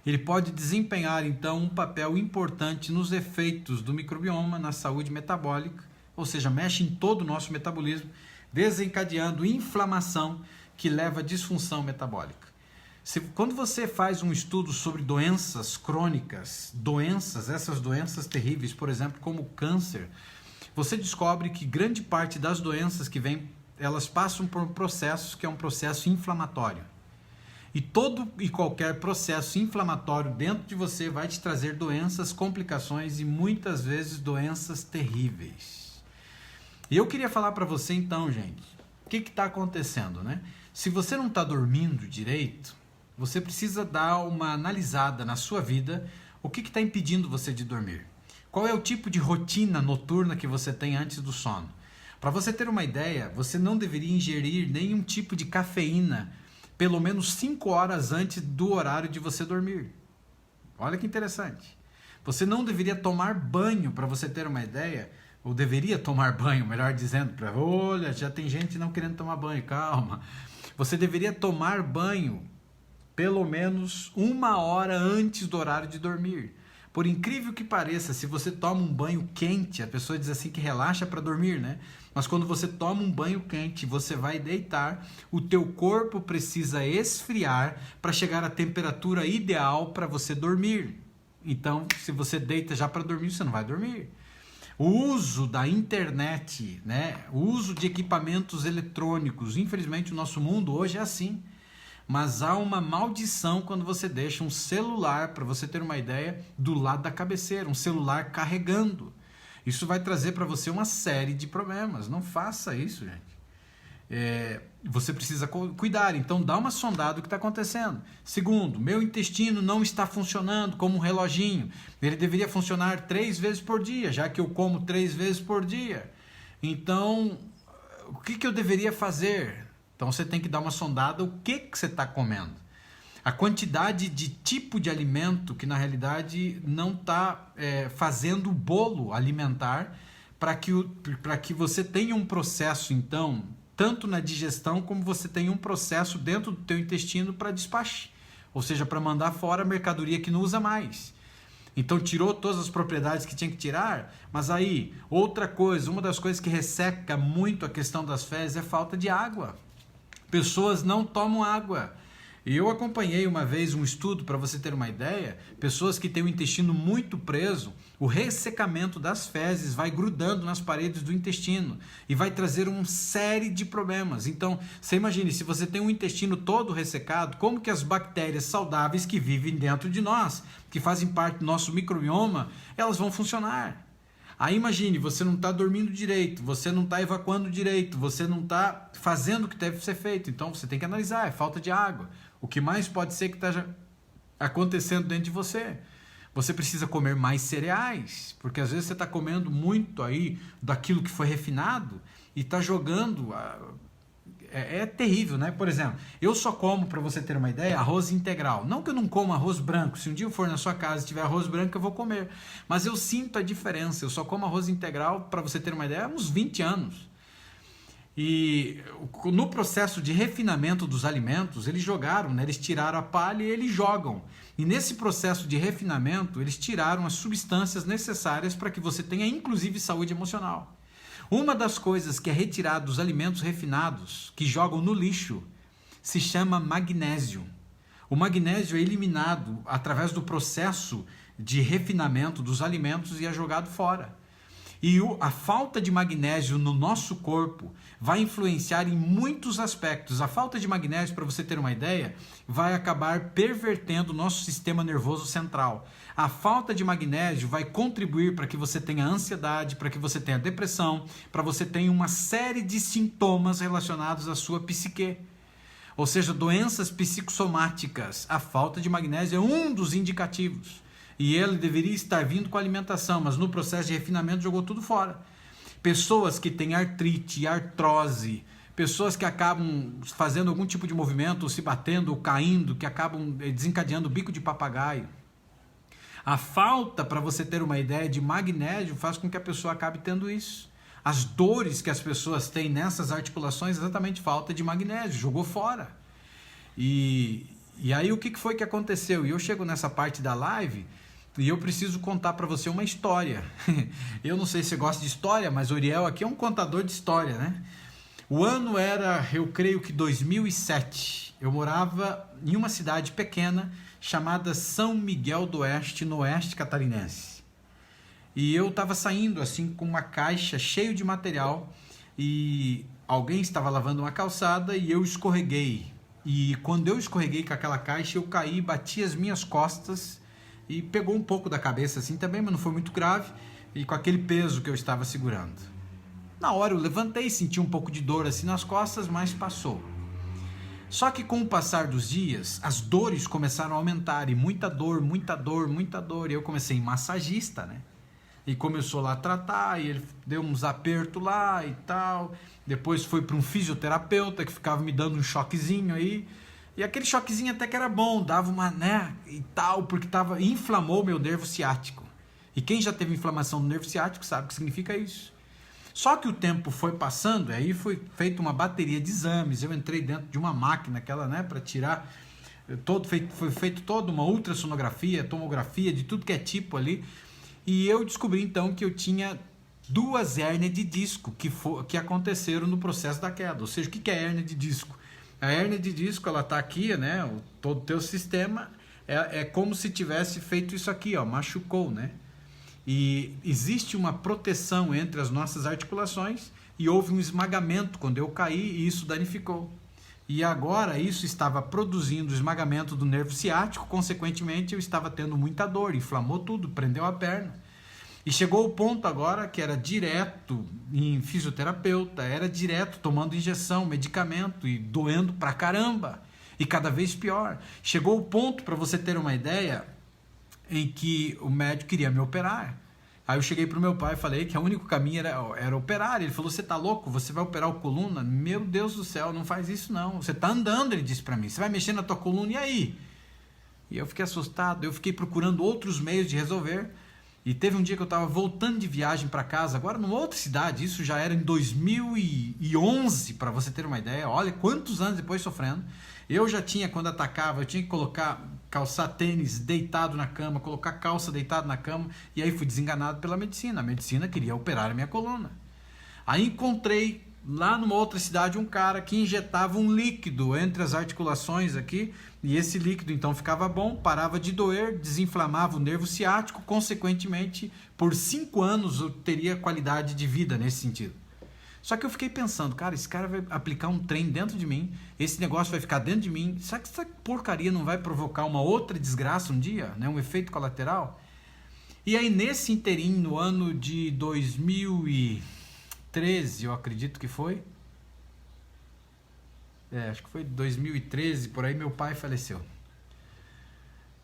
ele pode desempenhar, então, um papel importante nos efeitos do microbioma na saúde metabólica, ou seja, mexe em todo o nosso metabolismo, desencadeando inflamação que leva à disfunção metabólica. Quando você faz um estudo sobre doenças crônicas, essas doenças terríveis, por exemplo, como o câncer, você descobre que grande parte das doenças que vêm, elas passam por um processo que é um processo inflamatório. E todo e qualquer processo inflamatório dentro de você vai te trazer doenças, complicações e muitas vezes doenças terríveis. E eu queria falar para você então, gente, o que está acontecendo, né? Se você não está dormindo direito, você precisa dar uma analisada na sua vida, o que está impedindo você de dormir. Qual é o tipo de rotina noturna que você tem antes do sono? Para você ter uma ideia, você não deveria ingerir nenhum tipo de cafeína pelo menos 5 horas antes do horário de você dormir. Olha que interessante. Você não deveria tomar banho, para você ter uma ideia, ou deveria tomar banho, melhor dizendo, olha, já tem gente não querendo tomar banho, calma. Você deveria tomar banho pelo menos 1 hora antes do horário de dormir. Por incrível que pareça, se você toma um banho quente, a pessoa diz assim que relaxa para dormir, né? Mas quando você toma um banho quente, você vai deitar, o teu corpo precisa esfriar para chegar à temperatura ideal para você dormir. Então, se você deita já para dormir, você não vai dormir. O uso da internet, né? O uso de equipamentos eletrônicos, infelizmente o nosso mundo hoje é assim. Mas há uma maldição quando você deixa um celular, para você ter uma ideia, do lado da cabeceira, um celular carregando. Isso vai trazer para você uma série de problemas. Não faça isso, gente. Você precisa cuidar, então dá uma sondada do que está acontecendo. Segundo, meu intestino não está funcionando como um reloginho. Ele deveria funcionar 3 vezes por dia, já que eu como 3 vezes por dia. Então, o que eu deveria fazer? Então você tem que dar uma sondada o que você está comendo. A quantidade de tipo de alimento que na realidade não está fazendo o bolo alimentar para que você tenha um processo, então, tanto na digestão como você tenha um processo dentro do teu intestino para despacho. Ou seja, para mandar fora a mercadoria que não usa mais. Então tirou todas as propriedades que tinha que tirar, mas aí, outra coisa, uma das coisas que resseca muito a questão das fezes é a falta de água. Pessoas não tomam água. E eu acompanhei uma vez um estudo, para você ter uma ideia, pessoas que têm o intestino muito preso, o ressecamento das fezes vai grudando nas paredes do intestino e vai trazer uma série de problemas. Então, você imagine, se você tem um intestino todo ressecado, como que as bactérias saudáveis que vivem dentro de nós, que fazem parte do nosso microbioma, elas vão funcionar? Aí imagine, você não está dormindo direito, você não está evacuando direito, você não está fazendo o que deve ser feito. Então você tem que analisar, é falta de água. O que mais pode ser que esteja acontecendo dentro de você? Você precisa comer mais cereais, porque às vezes você está comendo muito aí daquilo que foi refinado e está jogando. É terrível, né? Por exemplo, eu só como, para você ter uma ideia, arroz integral. Não que eu não como arroz branco. Se um dia eu for na sua casa e tiver arroz branco, eu vou comer. Mas eu sinto a diferença. Eu só como arroz integral, para você ter uma ideia, há uns 20 anos. E no processo de refinamento dos alimentos, eles jogaram, né? Eles tiraram a palha e eles jogam. E nesse processo de refinamento, eles tiraram as substâncias necessárias para que você tenha, inclusive, saúde emocional. Uma das coisas que é retirada dos alimentos refinados, que jogam no lixo, se chama magnésio. O magnésio é eliminado através do processo de refinamento dos alimentos e é jogado fora. E a falta de magnésio no nosso corpo vai influenciar em muitos aspectos. A falta de magnésio, para você ter uma ideia, vai acabar pervertendo o nosso sistema nervoso central. A falta de magnésio vai contribuir para que você tenha ansiedade, para que você tenha depressão, para você tenha uma série de sintomas relacionados à sua psique. Ou seja, doenças psicossomáticas. A falta de magnésio é um dos indicativos. E ele deveria estar vindo com a alimentação, mas no processo de refinamento jogou tudo fora. Pessoas que têm artrite, artrose, pessoas que acabam fazendo algum tipo de movimento, ou se batendo, ou caindo, que acabam desencadeando bico de papagaio. A falta, para você ter uma ideia, de magnésio faz com que a pessoa acabe tendo isso. As dores que as pessoas têm nessas articulações é exatamente falta de magnésio, jogou fora. E aí o que foi que aconteceu? E eu chego nessa parte da live e eu preciso contar para você uma história. Eu não sei se você gosta de história, mas o Uriel aqui é um contador de história, né? O ano era, eu creio que 2007. Eu morava em uma cidade pequena chamada São Miguel do Oeste, no oeste catarinense. E eu estava saindo assim com uma caixa cheia de material e alguém estava lavando uma calçada e eu escorreguei. E quando eu escorreguei com aquela caixa, eu caí, bati as minhas costas e pegou um pouco da cabeça assim também, mas não foi muito grave, e com aquele peso que eu estava segurando. Na hora eu levantei, senti um pouco de dor assim nas costas, mas passou. Só que com o passar dos dias, as dores começaram a aumentar, e muita dor, muita dor, muita dor. E eu comecei em massagista, né? E começou lá a tratar, e ele deu uns apertos lá e tal. Depois foi para um fisioterapeuta que ficava me dando um choquezinho aí. E aquele choquezinho até que era bom, dava uma, né, e tal, porque inflamou meu nervo ciático. E quem já teve inflamação no nervo ciático sabe o que significa isso. Só que o tempo foi passando, e aí foi feita uma bateria de exames. Eu entrei dentro de uma máquina, aquela, né, para tirar, foi feito toda uma ultrassonografia, tomografia, de tudo que é tipo ali. E eu descobri então que eu tinha 2 hérnias de disco que aconteceram no processo da queda. Ou seja, o que é hérnia de disco? A hérnia de disco, ela está aqui, né? Todo o teu sistema é como se tivesse feito isso aqui, ó, machucou, né? E existe uma proteção entre as nossas articulações e houve um esmagamento quando eu caí e isso danificou. E agora isso estava produzindo esmagamento do nervo ciático, consequentemente eu estava tendo muita dor, inflamou tudo, prendeu a perna. E chegou o ponto agora que era direto em fisioterapeuta, era direto tomando injeção, medicamento e doendo pra caramba. E cada vez pior. Chegou o ponto, para você ter uma ideia, em que o médico queria me operar. Aí eu cheguei pro meu pai e falei que o único caminho era operar. Ele falou, você tá louco? Você vai operar a coluna? Meu Deus do céu, não faz isso não. Você tá andando, ele disse pra mim. Você vai mexer na tua coluna, e aí? E eu fiquei assustado, eu fiquei procurando outros meios de resolver. E teve um dia que eu estava voltando de viagem para casa, agora numa outra cidade, isso já era em 2011, para você ter uma ideia, olha quantos anos depois sofrendo. Eu já tinha, quando atacava, eu tinha que calçar tênis deitado na cama, colocar calça deitado na cama, e aí fui desenganado pela medicina. A medicina queria operar a minha coluna. Aí encontrei lá numa outra cidade um cara que injetava um líquido entre as articulações aqui, e esse líquido então ficava bom, parava de doer, desinflamava o nervo ciático, consequentemente por 5 anos eu teria qualidade de vida nesse sentido. Só que eu fiquei pensando, cara, esse cara vai aplicar um trem dentro de mim, esse negócio vai ficar dentro de mim, será que essa porcaria não vai provocar uma outra desgraça um dia, né? Um efeito colateral? E aí nesse inteirinho, no ano de 2013, eu acredito que foi, acho que foi 2013, por aí meu pai faleceu.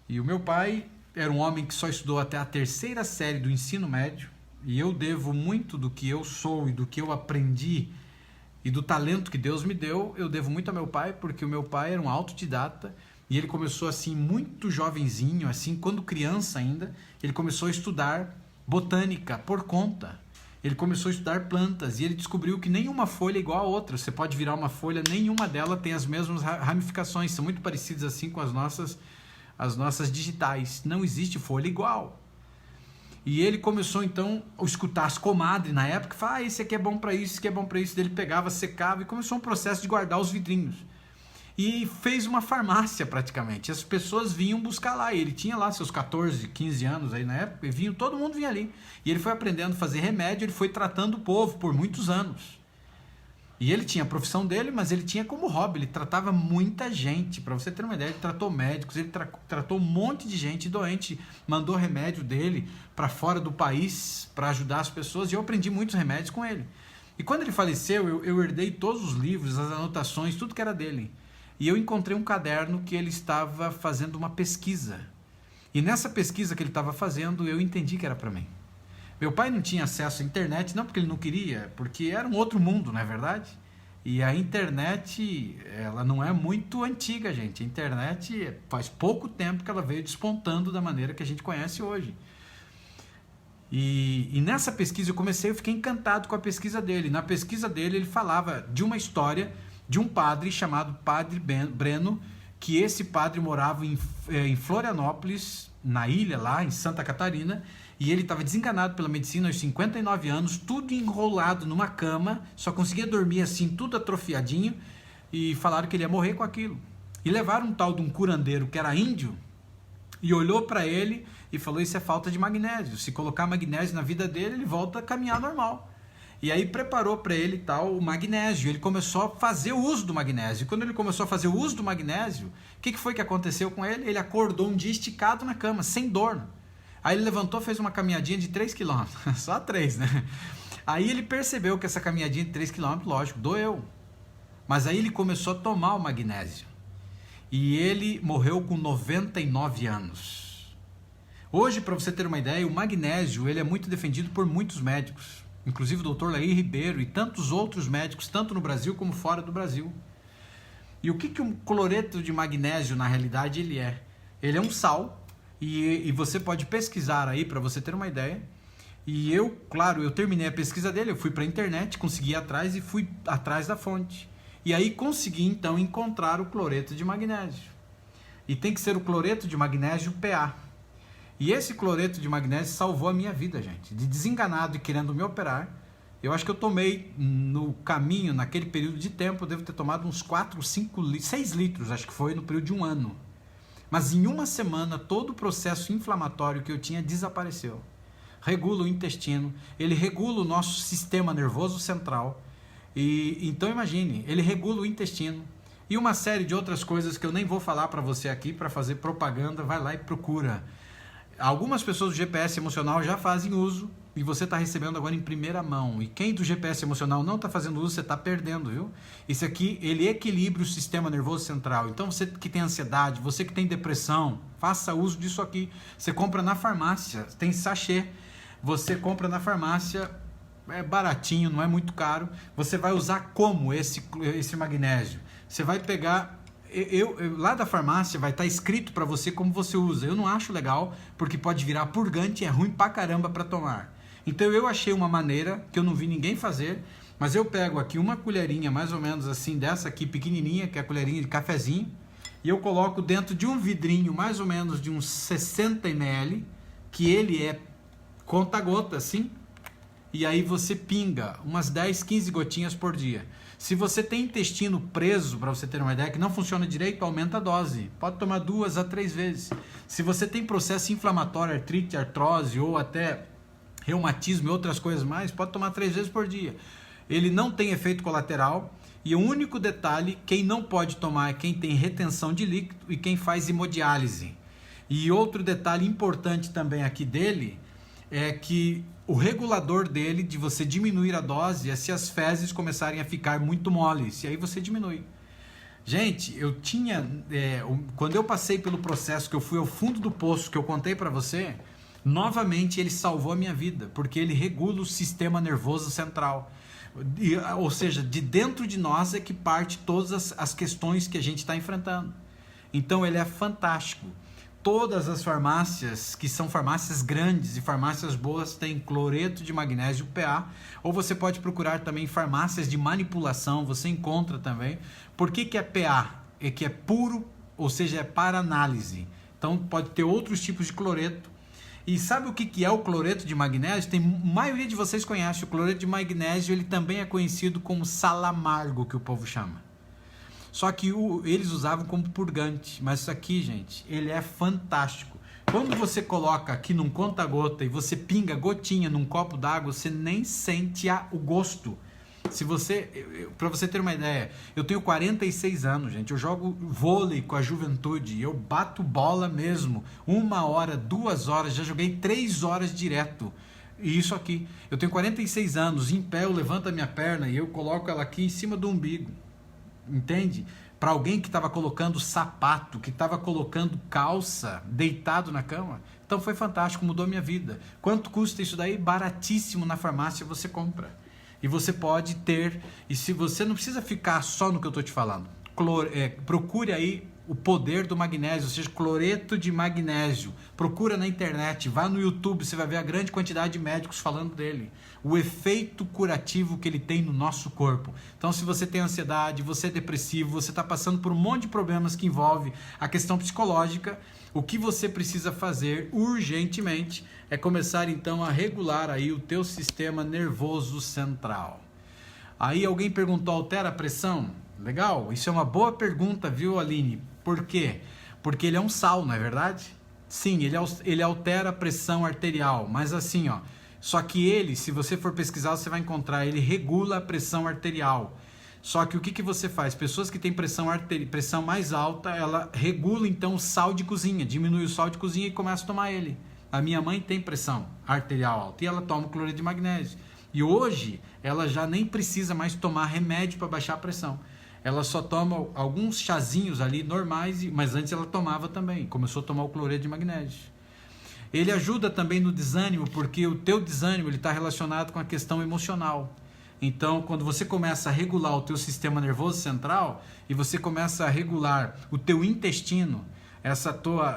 E o meu pai era um homem que só estudou até a 3ª série do ensino médio, e eu devo muito do que eu sou e do que eu aprendi e do talento que Deus me deu, eu devo muito ao meu pai, porque o meu pai era um autodidata, e ele começou assim muito jovenzinho, assim, quando criança ainda, ele começou a estudar botânica por conta. Ele começou a estudar plantas e ele descobriu que nenhuma folha é igual a outra. Você pode virar uma folha, nenhuma delas tem as mesmas ramificações, são muito parecidas assim com as nossas digitais. Não existe folha igual. E ele começou então a escutar as comadres na época, falar, esse aqui é bom para isso, esse aqui é bom para isso. Ele pegava, secava e começou um processo de guardar os vidrinhos. E fez uma farmácia praticamente. As pessoas vinham buscar lá. E ele tinha lá seus 14, 15 anos aí na época. E todo mundo vinha ali. E ele foi aprendendo a fazer remédio. Ele foi tratando o povo por muitos anos. E ele tinha a profissão dele, mas ele tinha como hobby. Ele tratava muita gente. Para você ter uma ideia, ele tratou médicos. Ele tratou um monte de gente doente. Mandou remédio dele para fora do país para ajudar as pessoas. E eu aprendi muitos remédios com ele. E quando ele faleceu, eu herdei todos os livros, as anotações, tudo que era dele. E eu encontrei um caderno que ele estava fazendo uma pesquisa. E nessa pesquisa que ele estava fazendo, eu entendi que era para mim. Meu pai não tinha acesso à internet, não porque ele não queria, porque era um outro mundo, não é verdade? E a internet, ela não é muito antiga, gente. A internet faz pouco tempo que ela veio despontando da maneira que a gente conhece hoje. E nessa pesquisa eu fiquei encantado com a pesquisa dele. Na pesquisa dele, ele falava de uma história de um padre chamado Padre Breno, que esse padre morava em Florianópolis, na ilha lá, em Santa Catarina, e ele estava desenganado pela medicina aos 59 anos, tudo enrolado numa cama, só conseguia dormir assim, tudo atrofiadinho, e falaram que ele ia morrer com aquilo. E levaram um tal de um curandeiro que era índio, e olhou para ele e falou, isso é falta de magnésio, se colocar magnésio na vida dele, ele volta a caminhar normal. E aí preparou para ele tal o magnésio. Ele começou a fazer o uso do magnésio. E quando ele começou a fazer o uso do magnésio, o que foi que aconteceu com ele? Ele acordou um dia esticado na cama, sem dor. Aí ele levantou, fez uma caminhadinha de 3 km. Só 3, né? Aí ele percebeu que essa caminhadinha de 3 km, lógico, doeu. Mas aí ele começou a tomar o magnésio. E ele morreu com 99 anos. Hoje, para você ter uma ideia, o magnésio ele é muito defendido por muitos médicos. Inclusive o Dr. Laí Ribeiro e tantos outros médicos, tanto no Brasil como fora do Brasil. E o que um cloreto de magnésio, na realidade, ele é? Ele é um sal, e você pode pesquisar aí para você ter uma ideia. E eu, claro, eu terminei a pesquisa dele, eu fui para a internet, consegui ir atrás e fui atrás da fonte. E aí consegui, então, encontrar o cloreto de magnésio. E tem que ser o cloreto de magnésio PA. E esse cloreto de magnésio salvou a minha vida, gente. De desenganado e querendo me operar, eu acho que eu tomei no caminho, naquele período de tempo, eu devo ter tomado uns 4, 5, 6 litros, acho que foi no período de um ano. Mas em uma semana, todo o processo inflamatório que eu tinha desapareceu. Regula o intestino, ele regula o nosso sistema nervoso central. E então imagine, ele regula o intestino. E uma série de outras coisas que eu nem vou falar para você aqui, para fazer propaganda, vai lá e procura. Algumas pessoas do GPS emocional já fazem uso e você está recebendo agora em primeira mão. E quem do GPS emocional não está fazendo uso, você está perdendo, viu? Isso aqui, ele equilibra o sistema nervoso central. Então, você que tem ansiedade, você que tem depressão, faça uso disso aqui. Você compra na farmácia, tem sachê. Você compra na farmácia, é baratinho, não é muito caro. Você vai usar como esse magnésio? Você vai pegar... lá da farmácia vai estar escrito para você como você usa. Eu não acho legal, porque pode virar purgante e é ruim pra caramba para tomar. Então eu achei uma maneira que eu não vi ninguém fazer, mas eu pego aqui uma colherinha mais ou menos assim, dessa aqui pequenininha, que é a colherinha de cafezinho, e eu coloco dentro de um vidrinho mais ou menos de uns 60 ml, que ele é conta-gota assim, e aí você pinga umas 10, 15 gotinhas por dia. Se você tem intestino preso, para você ter uma ideia, que não funciona direito, aumenta a dose. Pode tomar 2 a 3 vezes. Se você tem processo inflamatório, artrite, artrose ou até reumatismo e outras coisas mais, pode tomar 3 vezes por dia. Ele não tem efeito colateral e o único detalhe, quem não pode tomar é quem tem retenção de líquido e quem faz hemodiálise. E outro detalhe importante também aqui dele é que o regulador dele de você diminuir a dose é se as fezes começarem a ficar muito moles, e aí você diminui. Gente, eu tinha... quando eu passei pelo processo, que eu fui ao fundo do poço, que eu contei para você, novamente ele salvou a minha vida, porque ele regula o sistema nervoso central. Ou seja, de dentro de nós é que parte todas as questões que a gente está enfrentando. Então ele é fantástico. Todas as farmácias, que são farmácias grandes e farmácias boas, têm cloreto de magnésio PA, ou você pode procurar também farmácias de manipulação, você encontra também. Por que é PA? É que é puro, ou seja, é para análise. Então pode ter outros tipos de cloreto. E sabe o que é o cloreto de magnésio? A maioria de vocês conhece o cloreto de magnésio, ele também é conhecido como sal amargo, que o povo chama. Só que eles usavam como purgante, mas isso aqui, gente, ele é fantástico. Quando você coloca aqui num conta-gota e você pinga gotinha num copo d'água, você nem sente o gosto. Para você ter uma ideia, eu tenho 46 anos, gente, eu jogo vôlei com a juventude, eu bato bola mesmo, 1 hora, 2 horas, já joguei 3 horas direto. E isso aqui, eu tenho 46 anos, em pé eu levanto a minha perna e eu coloco ela aqui em cima do umbigo. Entende? Para alguém que estava colocando sapato, que estava colocando calça, deitado na cama. Então foi fantástico, mudou minha vida. Quanto custa isso daí? Baratíssimo, na farmácia você compra. E você pode ter, e se você não precisa ficar só no que eu estou te falando, procure aí o poder do magnésio, ou seja, cloreto de magnésio. Procura na internet, vá no YouTube, você vai ver a grande quantidade de médicos falando dele. O efeito curativo que ele tem no nosso corpo. Então, se você tem ansiedade, você é depressivo, você está passando por um monte de problemas que envolve a questão psicológica, o que você precisa fazer urgentemente é começar então a regular aí o teu sistema nervoso central. Aí alguém perguntou, altera a pressão? Legal, isso é uma boa pergunta, viu, Aline? Por quê? Porque ele é um sal, não é verdade? Sim, ele altera a pressão arterial, mas assim, ó, só que ele, se você for pesquisar, você vai encontrar, ele regula a pressão arterial. Só que o que você faz? Pessoas que têm pressão mais alta, ela regula então o sal de cozinha, diminui o sal de cozinha e começa a tomar ele. A minha mãe tem pressão arterial alta e ela toma cloreto de magnésio. E hoje, ela já nem precisa mais tomar remédio para baixar a pressão. Ela só toma alguns chazinhos ali normais, mas antes ela tomava também. Começou a tomar o cloreto de magnésio. Ele ajuda também no desânimo, porque o teu desânimo está relacionado com a questão emocional. Então, quando você começa a regular o teu sistema nervoso central e você começa a regular o teu intestino,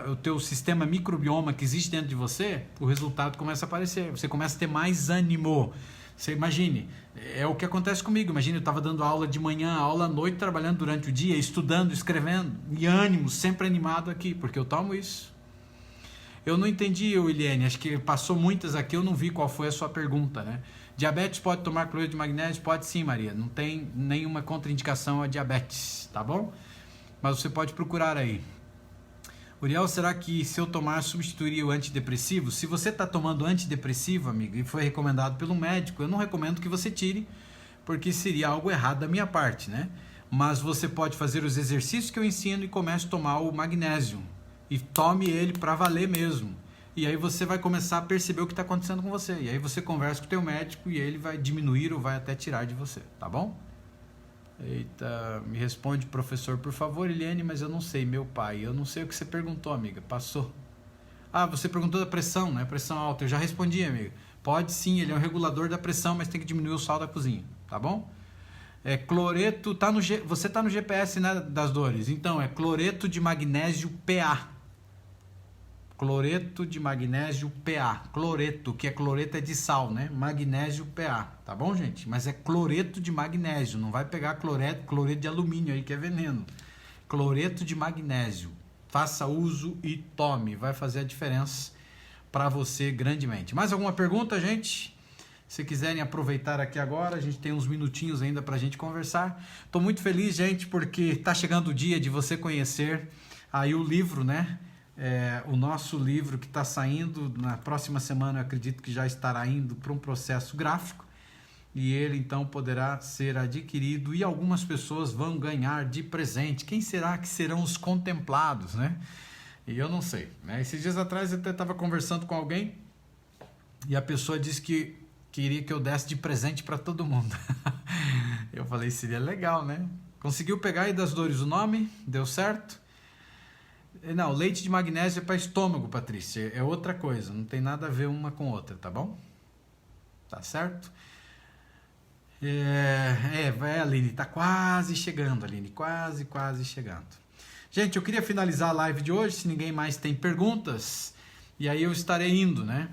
o teu sistema microbioma que existe dentro de você, o resultado começa a aparecer. Você começa a ter mais ânimo. Você imagine, é o que acontece comigo. Imagine, eu estava dando aula de manhã, aula à noite, trabalhando durante o dia, estudando, escrevendo, e ânimo, sempre animado aqui, porque eu tomo isso. Eu não entendi, Eliane, acho que passou muitas aqui, eu não vi qual foi a sua pergunta, né? Diabetes pode tomar cloreto de magnésio? Pode sim, Maria, não tem nenhuma contraindicação a diabetes, tá bom? Mas você pode procurar aí. Uriel, será que se eu tomar substituiria o antidepressivo? Se você está tomando antidepressivo, amigo, e foi recomendado pelo médico, eu não recomendo que você tire, porque seria algo errado da minha parte, né? Mas você pode fazer os exercícios que eu ensino e comece a tomar o magnésio. E tome ele para valer mesmo. E aí você vai começar a perceber o que está acontecendo com você. E aí você conversa com o teu médico e ele vai diminuir ou vai até tirar de você, tá bom? Eita, me responde, professor, por favor, Eliane, mas eu não sei, meu pai. Eu não sei o que você perguntou, amiga. Passou. Ah, você perguntou da pressão, né? Pressão alta. Eu já respondi, amiga. Pode sim, ele é um regulador da pressão, mas tem que diminuir o sal da cozinha, tá bom? Cloreto, você tá no GPS, né, das dores. Então, é cloreto de magnésio PA. Cloreto de magnésio PA. Cloreto, que cloreto é de sal, né? Magnésio PA, tá bom, gente? Mas é cloreto de magnésio, não vai pegar cloreto de alumínio aí, que é veneno. Cloreto de magnésio. Faça uso e tome, vai fazer a diferença para você grandemente. Mais alguma pergunta, gente? Se quiserem aproveitar aqui agora, a gente tem uns minutinhos ainda para a gente conversar. Estou muito feliz, gente, porque está chegando o dia de você conhecer aí o livro, né? O nosso livro que está saindo na próxima semana, eu acredito que já estará indo para um processo gráfico e ele então poderá ser adquirido e algumas pessoas vão ganhar de presente. Quem será que serão os contemplados, né? E eu não sei, né? Esses dias atrás eu até estava conversando com alguém e a pessoa disse que queria que eu desse de presente para todo mundo. Eu falei, seria legal, né? Conseguiu pegar aí das dores o nome? Deu certo? Não, leite de magnésio é para estômago, Patrícia. É outra coisa, não tem nada a ver uma com outra, tá bom? Tá certo? Aline, tá quase chegando, Aline, quase chegando. Gente, eu queria finalizar a live de hoje, se ninguém mais tem perguntas, e aí eu estarei indo, né?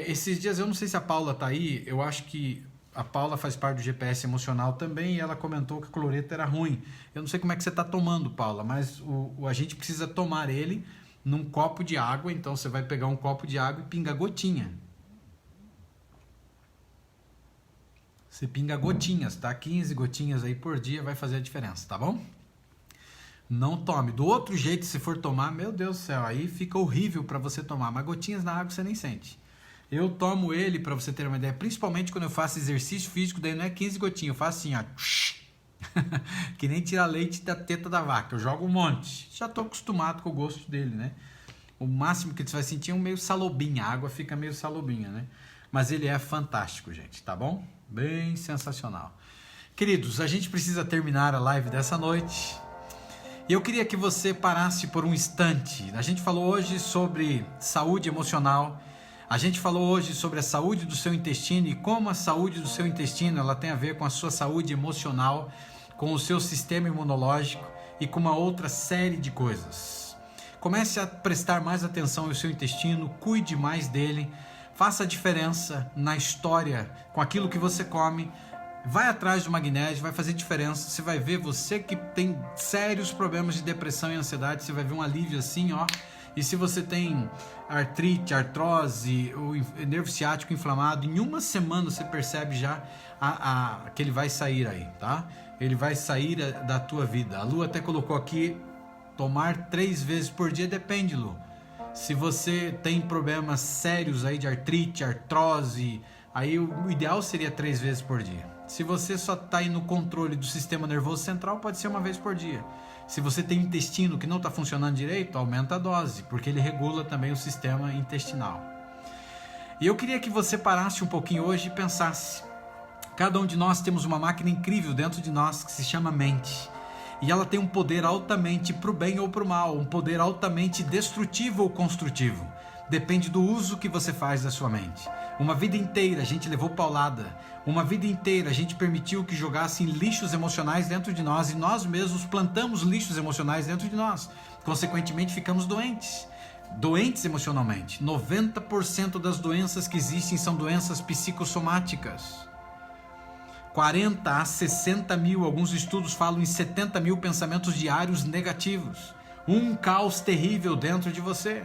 Esses dias, eu não sei se a Paula tá aí, eu acho que a Paula faz parte do GPS emocional também, e ela comentou que o cloreto era ruim. Eu não sei como é que você tá tomando, Paula, mas a gente precisa tomar ele num copo de água, então você vai pegar um copo de água e pinga gotinha. Você pinga gotinhas, tá? 15 gotinhas aí por dia vai fazer a diferença, tá bom? Não tome. Do outro jeito, se for tomar, meu Deus do céu, aí fica horrível para você tomar. Mas gotinhas na água você nem sente. Eu tomo ele, para você ter uma ideia, principalmente quando eu faço exercício físico, daí não é 15 gotinhas, eu faço assim, ó. Que nem tirar leite da teta da vaca. Eu jogo um monte. Já tô acostumado com o gosto dele, né? O máximo que você vai sentir é um meio salobinha. A água fica meio salobinha, né? Mas ele é fantástico, gente, tá bom? Bem sensacional. Queridos, a gente precisa terminar a live dessa noite. E eu queria que você parasse por um instante. A gente falou hoje sobre saúde emocional. A gente falou hoje sobre a saúde do seu intestino e como a saúde do seu intestino ela tem a ver com a sua saúde emocional, com o seu sistema imunológico e com uma outra série de coisas. Comece a prestar mais atenção ao seu intestino, cuide mais dele, faça a diferença na história com aquilo que você come. Vai atrás do magnésio, vai fazer diferença. Você vai ver, você que tem sérios problemas de depressão e ansiedade, você vai ver um alívio assim, ó. E se você tem artrite, artrose, ou nervo ciático inflamado, em uma semana você percebe já que ele vai sair aí, tá? Ele vai sair da tua vida. A Lu até colocou aqui, tomar 3 vezes por dia, depende, Lu. Se você tem problemas sérios aí de artrite, artrose, aí o ideal seria 3 vezes por dia. Se você só está aí no controle do sistema nervoso central, pode ser 1 vez por dia. Se você tem intestino que não está funcionando direito, aumenta a dose, porque ele regula também o sistema intestinal. E eu queria que você parasse um pouquinho hoje e pensasse. Cada um de nós temos uma máquina incrível dentro de nós que se chama mente. E ela tem um poder altamente para o bem ou para o mal, um poder altamente destrutivo ou construtivo. Depende do uso que você faz da sua mente. Uma vida inteira a gente levou paulada. Uma vida inteira a gente permitiu que jogassem lixos emocionais dentro de nós e nós mesmos plantamos lixos emocionais dentro de nós. Consequentemente, ficamos doentes. Doentes emocionalmente. 90% das doenças que existem são doenças psicossomáticas. 40 a 60 mil, alguns estudos falam em 70 mil pensamentos diários negativos. Um caos terrível dentro de você.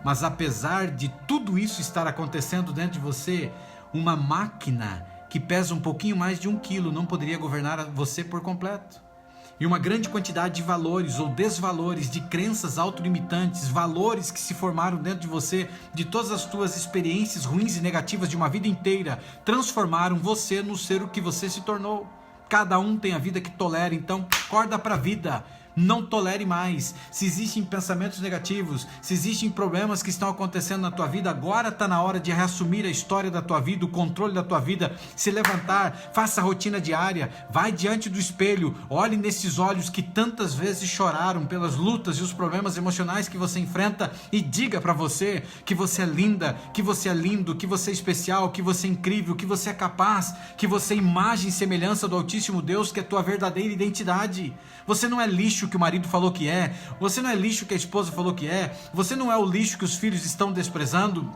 Mas apesar de tudo isso estar acontecendo dentro de você, uma máquina que pesa um pouquinho mais de 1 quilo não poderia governar você por completo. E uma grande quantidade de valores ou desvalores, de crenças autolimitantes, valores que se formaram dentro de você, de todas as tuas experiências ruins e negativas de uma vida inteira, transformaram você no ser o que você se tornou. Cada um tem a vida que tolera, então acorda para a vida. Não tolere mais. Se existem pensamentos negativos, se existem problemas que estão acontecendo na tua vida, agora está na hora de reassumir a história da tua vida, o controle da tua vida, se levantar, faça a rotina diária, vai diante do espelho, olhe nesses olhos que tantas vezes choraram pelas lutas e os problemas emocionais que você enfrenta e diga para você que você é linda, que você é lindo, que você é especial, que você é incrível, que você é capaz, que você é imagem e semelhança do Altíssimo Deus, que é a tua verdadeira identidade. Você não é lixo que o marido falou que é, você não é lixo que a esposa falou que é, você não é o lixo que os filhos estão desprezando,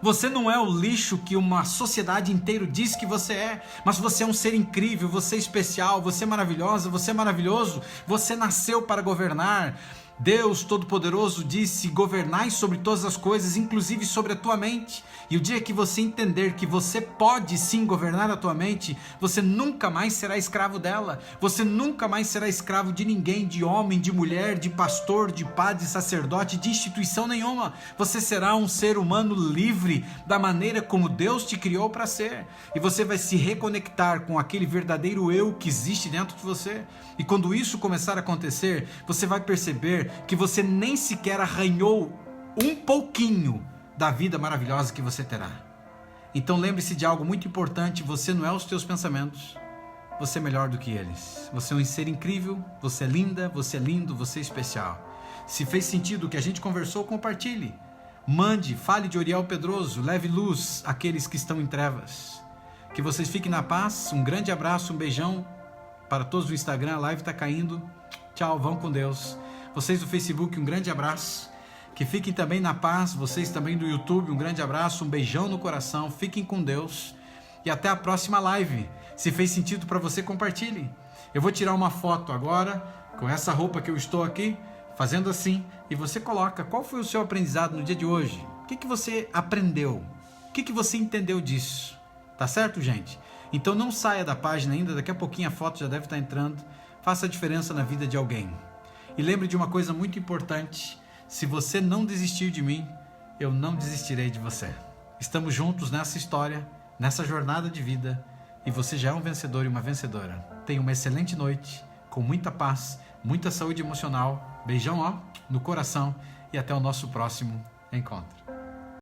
você não é o lixo que uma sociedade inteira diz que você é, mas você é um ser incrível, você é especial, você é maravilhosa, você é maravilhoso, você nasceu para governar. Deus Todo-Poderoso disse: governai sobre todas as coisas, inclusive sobre a tua mente. E o dia que você entender que você pode sim governar a tua mente, você nunca mais será escravo dela. Você nunca mais será escravo de ninguém, de homem, de mulher, de pastor, de padre, de sacerdote, de instituição nenhuma. Você será um ser humano livre da maneira como Deus te criou para ser. E você vai se reconectar com aquele verdadeiro eu que existe dentro de você. E quando isso começar a acontecer, você vai perceber que você nem sequer arranhou um pouquinho da vida maravilhosa que você terá. Então lembre-se de algo muito importante: você não é os teus pensamentos, você é melhor do que eles. Você é um ser incrível, você é linda, você é lindo, você é especial. Se fez sentido o que a gente conversou, compartilhe. Mande, fale de Oriel Pedroso, leve luz àqueles que estão em trevas. Que vocês fiquem na paz, um grande abraço, um beijão para todos do Instagram, a live está caindo. Tchau, vão com Deus. Vocês do Facebook, um grande abraço. Que fiquem também na paz, vocês também do YouTube, um grande abraço, um beijão no coração, fiquem com Deus. E até a próxima live. Se fez sentido para você, compartilhe. Eu vou tirar uma foto agora, com essa roupa que eu estou aqui, fazendo assim, e você coloca qual foi o seu aprendizado no dia de hoje. O que você aprendeu? O que você entendeu disso? Tá certo, gente? Então não saia da página ainda, daqui a pouquinho a foto já deve estar entrando. Faça a diferença na vida de alguém. E lembre de uma coisa muito importante: se você não desistir de mim, eu não desistirei de você. Estamos juntos nessa história, nessa jornada de vida, e você já é um vencedor e uma vencedora. Tenha uma excelente noite, com muita paz, muita saúde emocional. Beijão, ó, no coração, e até o nosso próximo encontro.